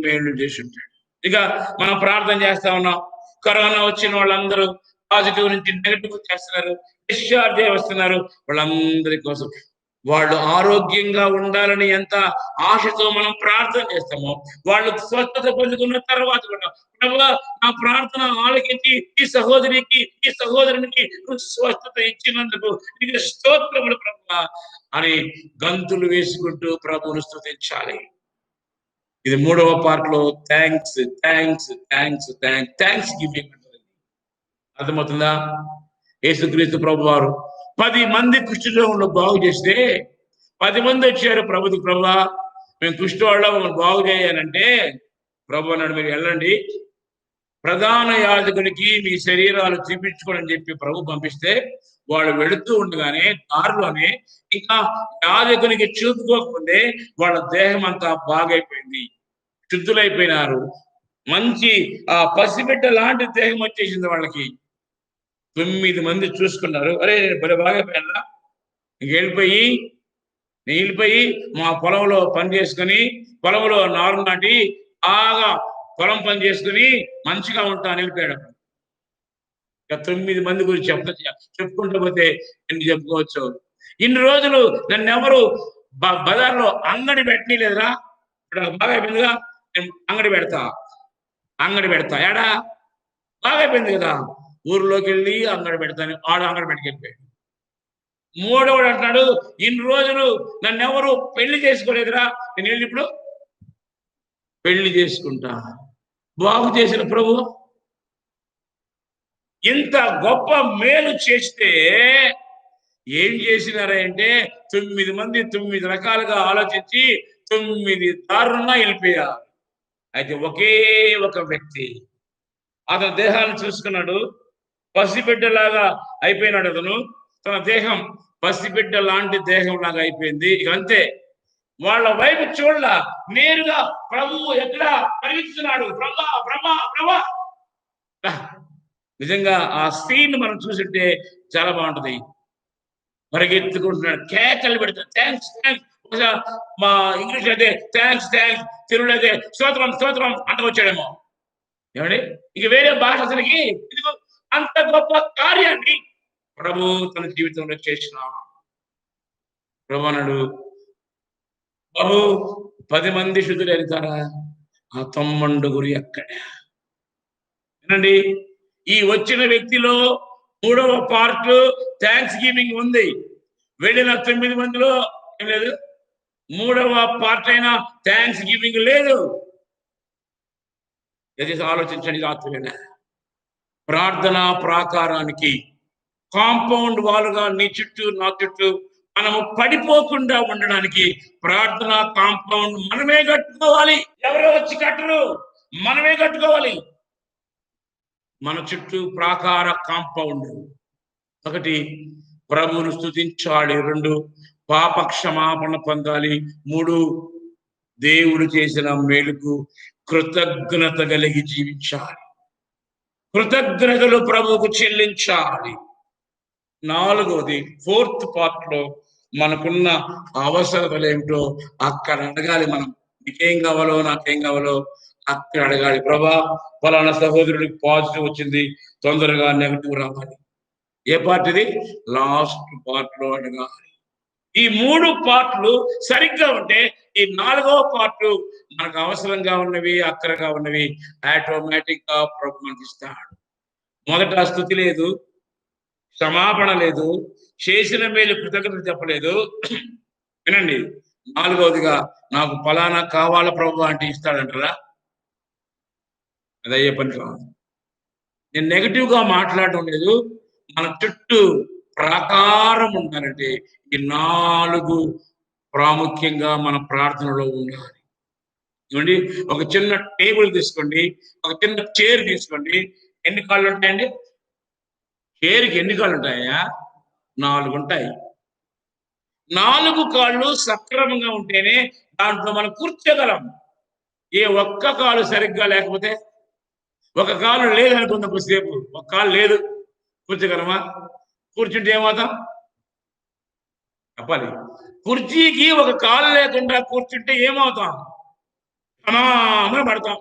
మేలు చేసి ఉంటాడు. ఇక మనం ప్రార్థన చేస్తా ఉన్నాం, కరోనా వచ్చిన వాళ్ళందరూ పాజిటివ్ నుంచి నెగిటివ్ చేస్తున్నారు, డిశ్చార్జ్ వస్తున్నారు. వాళ్ళందరి కోసం వాళ్ళు ఆరోగ్యంగా ఉండాలని ఎంత ఆశతో మనం ప్రార్థన చేస్తామో, వాళ్ళు స్వస్థత పొందుకున్న తర్వాత కూడా ప్రభువా నా ప్రార్థన ఆలకించి ఈ సహోదరికి, ఈ సహోదరునికి స్వస్థత ఇచ్చినందుకు నీకు స్తోత్రములు ప్రభువా అని గంతులు వేసుకుంటూ ప్రభువును స్తుతించాలి. ఇది మూడవ పార్ట్ లో థ్యాంక్స్ గివింగ్. అర్థమవుతుందా? యేసుక్రీస్తు ప్రభు వారు 10 మంది కుష్ఠరోగులను బాగు చేస్తే 10 మంది వచ్చారు ప్రభుకి, ప్రభువా మేము కుష్ఠరోగులం మమ్మల్ని బాగు చేయాలంటే ప్రభు అన్నాడు, మీరు వెళ్ళండి ప్రధాన యాజకునికి మీ శరీరాలు చూపించుకోండి అని చెప్పి ప్రభు పంపిస్తే వాళ్ళు వెళుతూ ఉండగానే దారిలోనే ఇంకా యాజకునికి చూపుకోకముందే వాళ్ళ దేహం అంతా బాగైపోయింది, శుద్ధులైపోయినారు. మంచి పసిబిడ్డ లాంటి దేహం వచ్చేసింది వాళ్ళకి. 9 మంది చూసుకున్నారు, అరే భలే బాగైపోయినా, వెళ్ళిపోయి మా పొలంలో పని చేసుకుని పొలంలో నారు నాటి బాగా పొలం పని చేసుకుని మంచిగా ఉంటా అని వెళ్ళిపోయాడు. ఇక 9 మంది గురించి చెప్పుకుంటూ పోతే ఎన్ని చెప్పుకోవచ్చు. ఇన్ని రోజులు నన్ను ఎవరు బజార్లో అంగడి పెట్టలేదురా, ఇప్పుడు బాగా అయిపోయిందిగా, నేను అంగడి పెడతా ఏడా బాగా అయిపోయింది కదా, ఊర్లోకి వెళ్ళి అంగడి పెడతాను, ఆడ అంగడి పెట్టుకెళ్ళిపోయాడు. మూడోడు అంటున్నాడు, ఇన్ని రోజులు నన్ను ఎవరు పెళ్లి చేసుకోలేదురా, నేను వెళ్ళి ఇప్పుడు పెళ్లి చేసుకుంటా. బాగు చేసిన ప్రభు ఇంత గొప్ప మేలు చేస్తే ఏం చేసినారంటే 9 మంది 9 రకాలుగా ఆలోచించి 9 దారులున్నా వెళ్ళిపోయారు. అయితే ఒకే ఒక వ్యక్తి అతని దేహాన్ని చూసుకున్నాడు, పసిబిడ్డలాగా అయిపోయినాడు అతను. తన దేహం పసిబిడ్డ లాంటి దేహం లాగా అయిపోయింది. ఇక అంతే, వాళ్ళ వైపు చూడలా, నేరుగా ప్రభువు ఎక్కడ పరిగెత్తుతున్నాడు, ప్రభా ప్రభా ప్రభా. నిజంగా ఆ సీన్ మనం చూసింటే చాలా బాగుంటది. పరిగెత్తుకుంటున్నాడు, కేకలు పెడతాడు, థ్యాంక్స్ థ్యాంక్స్. మా ఇంగ్లీష్ అయితే థ్యాంక్స్ థ్యాంక్స్, తెలుగులో అయితే స్తోత్రం స్తోత్రం అంటూ వచ్చాడేమో. ఏమండి, ఇక వేరే భాష అసలుకి అంత గొప్ప కార్యాన్ని ప్రభు తన జీవితంలో చేసిన ప్రభు అన్నాడు, బాబు 10 మంది శుద్ధులు ఎరుగుతారా, ఆ 9 ఎక్కడ? వినండి, ఈ వచ్చిన వ్యక్తిలో 3వ పార్ట్ థ్యాంక్స్ గివింగ్ ఉంది. వెళ్ళిన 9 మందిలో ఏం లేదు, 3వ పార్ట్ అయినా థ్యాంక్స్ గివింగ్ లేదు. దయచేసి ఆలోచించండి రాత్రి. ప్రార్థనా ప్రాకారానికి కాంపౌండ్ వాలుగా నీ చుట్టూ నా చుట్టూ మనము పడిపోకుండా ఉండడానికి ప్రార్థనా కాంపౌండ్ మనమే కట్టుకోవాలి. ఎవరో వచ్చి కట్టరు, మనమే కట్టుకోవాలి. మన చుట్టూ ప్రాకార కాంపౌండ్. 1 ప్రభువును స్తుతించాలి, 2 పాప క్షమాపణ పొందాలి, 3 దేవుడు చేసిన మేలుకు కృతజ్ఞత కలిగి జీవించాలి, కృతజ్ఞతలు ప్రభువుకు చెల్లించాలి. 4వది 4th పార్ట్ లో మనకున్న అవసరతలు ఏమిటో అక్కడ అడగాలి. మనం నీకేం కావాలో నాకేం కావాలో అక్కడ అడగాలి. ప్రభా ఫలానా సహోదరుడికి పాజిటివ్ వచ్చింది, తొందరగా నెగటివ్ రావాలి. ఏ పార్ట్ ఇది? లాస్ట్ పార్ట్ లో అడగాలి. ఈ 3 పార్ట్లు సరిగ్గా ఉంటే ఈ 4వ పార్ట్ మనకు అవసరంగా ఉన్నవి, అక్కరగా ఉన్నవి ఆటోమేటిక్ గా ప్రభు మనకి ఇస్తాడు. మొదట స్తుతి లేదు, క్షమాపణ లేదు, చేసిన మేలు కృతజ్ఞత చెప్పలేదు. వినండి, 4వదిగా నాకు ఫలానా కావాల ప్రభు అంటే ఇస్తాడంటారా? అదయ్యే పని కాదు. నేను నెగిటివ్ గా మాట్లాడడం లేదు. మన చుట్టూ ప్రాకారం ఉండాలంటే ఈ 4 ప్రాముఖ్యంగా మన ప్రార్థనలో ఉండాలి. చూడండి, ఒక చిన్న టేబుల్ తీసుకోండి, ఒక చిన్న చైర్ తీసుకోండి. ఎన్ని కాళ్ళు ఉంటాయండి? చైర్కి ఎన్ని కాళ్ళు ఉంటాయా? 4 ఉంటాయి. 4 కాళ్ళు సక్రమంగా ఉంటేనే దాంట్లో మనం కూర్చోగలం. ఏ ఒక్క కాలు సరిగ్గా లేకపోతే, ఒక కాలు లేదనుకుందాం, కొద్దిసేపు ఒక కాలు లేదు, కూర్చోగలమా? కూర్చుంటే ఏమవుతాం చెప్పాలి. కుర్చీకి ఒక కాలు లేకుండా కూర్చుంటే ఏమవుతాం? అమామని పడతాం,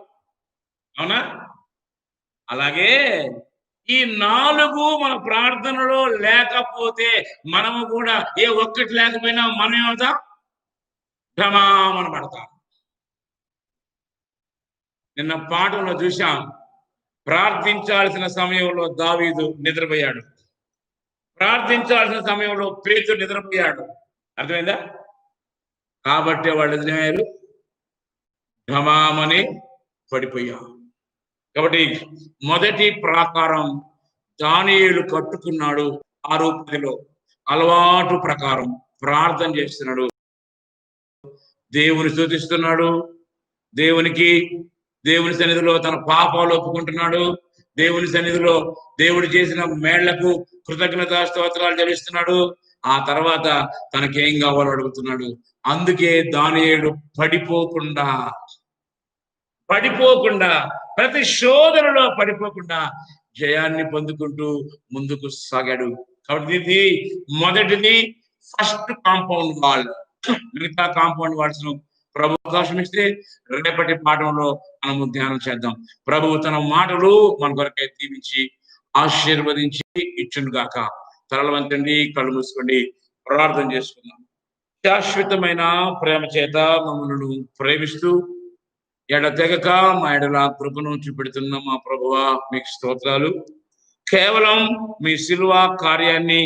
అవునా? అలాగే ఈ 4 మన ప్రార్థనలో లేకపోతే మనము కూడా ఏ ఒక్కటి లేకపోయినా మనం ఏమవుతాం? ఢమామని పడతాం. నిన్న పాఠంలో చూశాం, ప్రార్థించాల్సిన సమయంలో దావీదు నిద్రపోయాడు, ప్రార్థించాల్సిన సమయంలో పేతురు నిద్రపోయాడు. అర్థమైందా? కాబట్టి వాళ్ళు ఎదురయ్యారు, ఢమామని పడిపోయారు. కాబట్టి మొదటి ప్రాకారం దానియేలు కట్టుకున్నాడు. 6:10 అలవాటు ప్రకారం ప్రార్థన చేస్తున్నాడు, దేవుని స్తుతిస్తున్నాడు, దేవుని సన్నిధిలో తన పాపాలు ఒప్పుకుంటున్నాడు, దేవుని సన్నిధిలో దేవుడు చేసిన మేళ్లకు కృతజ్ఞతా స్తోత్రాలు చెల్లిస్తున్నాడు. ఆ తర్వాత తనకేం కావాలో అడుగుతున్నాడు. అందుకే దానియేలు పడిపోకుండా ప్రతి శోధనలో పడిపోకుండా జయాన్ని పొందుకుంటూ ముందుకు సాగాడు. కాబట్టి ఇది మొదటిది, ఫస్ట్ కాంపౌండ్ వాల్. మిగతా కాంపౌండ్ వాల్స్ ను ప్రభు అవకాశం ఇస్తే రేపటి పాఠంలో మనము ధ్యానం చేద్దాం. ప్రభువు తన మాటలు మన కొరకై దీవించి ఆశీర్వదించి ఇచ్చును గాక. తలలు వంచండి, కళ్ళు మూసుకోండి, ప్రార్థన చేసుకుందాం. శాశ్వతమైన ప్రేమ చేత మమ్మల్ని ప్రేమిస్తూ ఎడతెగక మా ఎడల కృపను చూపెడుతున్న మా ప్రభువా, మీకు స్తోత్రాలు. కేవలం మీ సిలువ కార్యాన్ని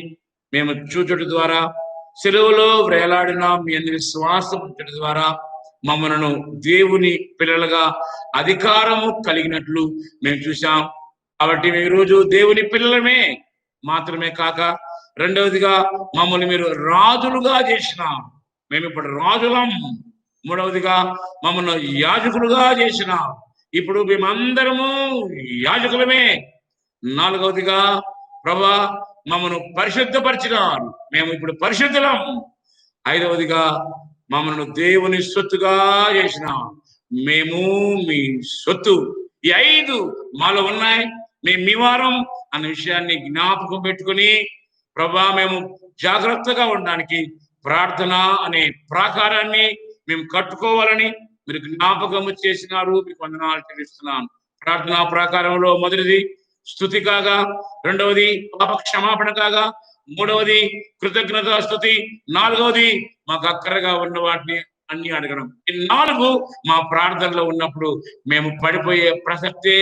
మేము చూచుట ద్వారా, సిలువలో వేలాడిన మీ అందరి శ్వాస ద్వారా మమ్మలను దేవుని పిల్లలుగా అధికారము కలిగినట్లు మేము చూసాం. కాబట్టి మేము ఈరోజు దేవుని పిల్లలమే మాత్రమే కాక, రెండవదిగా మమ్మల్ని మీరు రాజులుగా చేసినాం, మేము ఇప్పుడు రాజులం. మూడవదిగా మమ్మల్ని యాజకులుగా చేసిన, ఇప్పుడు మేమందరము యాజకులమే. నాలుగవదిగా ప్రభా మమ్మను పరిశుద్ధపరిచినారు, మేము ఇప్పుడు పరిశుద్ధులం. ఐదవదిగా మమ్మల్ని దేవుని సొత్తుగా చేసిన, మేము మీ సొత్తు. ఈ 5 మాలో ఉన్నాయి. మేము మీ వారం అన్న విషయాన్ని జ్ఞాపకం పెట్టుకుని ప్రభా మేము జాగ్రత్తగా ఉండడానికి ప్రార్థన అనే ప్రాకారాన్ని మేము కట్టుకోవాలని మీరు జ్ఞాపకము చేసినారు. మీకు వందనాలు చెల్లిస్తున్నాను. ప్రార్థనా ప్రాకారంలో మొదటిది స్తుతి కాగా, రెండవది పాప క్షమాపణ కాగా, మూడవది కృతజ్ఞత స్తుతి, నాలుగవది మాకు అక్కరగా ఉన్న వాటిని అన్ని అడగడం. ఈ 4 మా ప్రార్థనలో ఉన్నప్పుడు మేము పడిపోయే ప్రసక్తే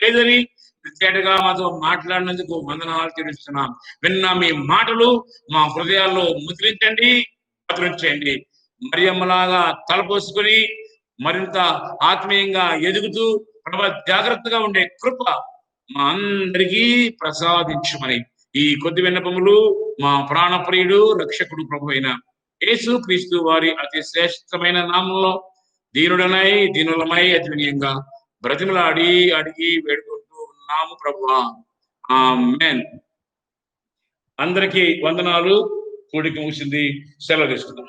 లేదని తేటగా మాతో మాట్లాడినందుకు వందనాలు చెల్లిస్తున్నాం. విన్న మీ మాటలు మా హృదయాల్లో ముద్రించండి. మరియమ్మలాగా తలపోసుకొని మరింత ఆత్మీయంగా ఎదుగుతూ ప్రభు జాగ్రత్తగా ఉండే కృప మా అందరికీ ప్రసాదించమని ఈ కొద్ది విన్నపములు మా ప్రాణప్రియుడు రక్షకుడు ప్రభు అయిన యేసు క్రీస్తు వారి అతి శ్రేష్టమైన నామంలో దీనులమై అతివినయంగా బ్రతిమలాడి అడిగి వేడుకుంటూ ఉన్నాము ప్రభువా, ఆమేన్. అందరికీ వందనాలు. కూడిక ముగిసింది. సెలవు తీసుకుందాం.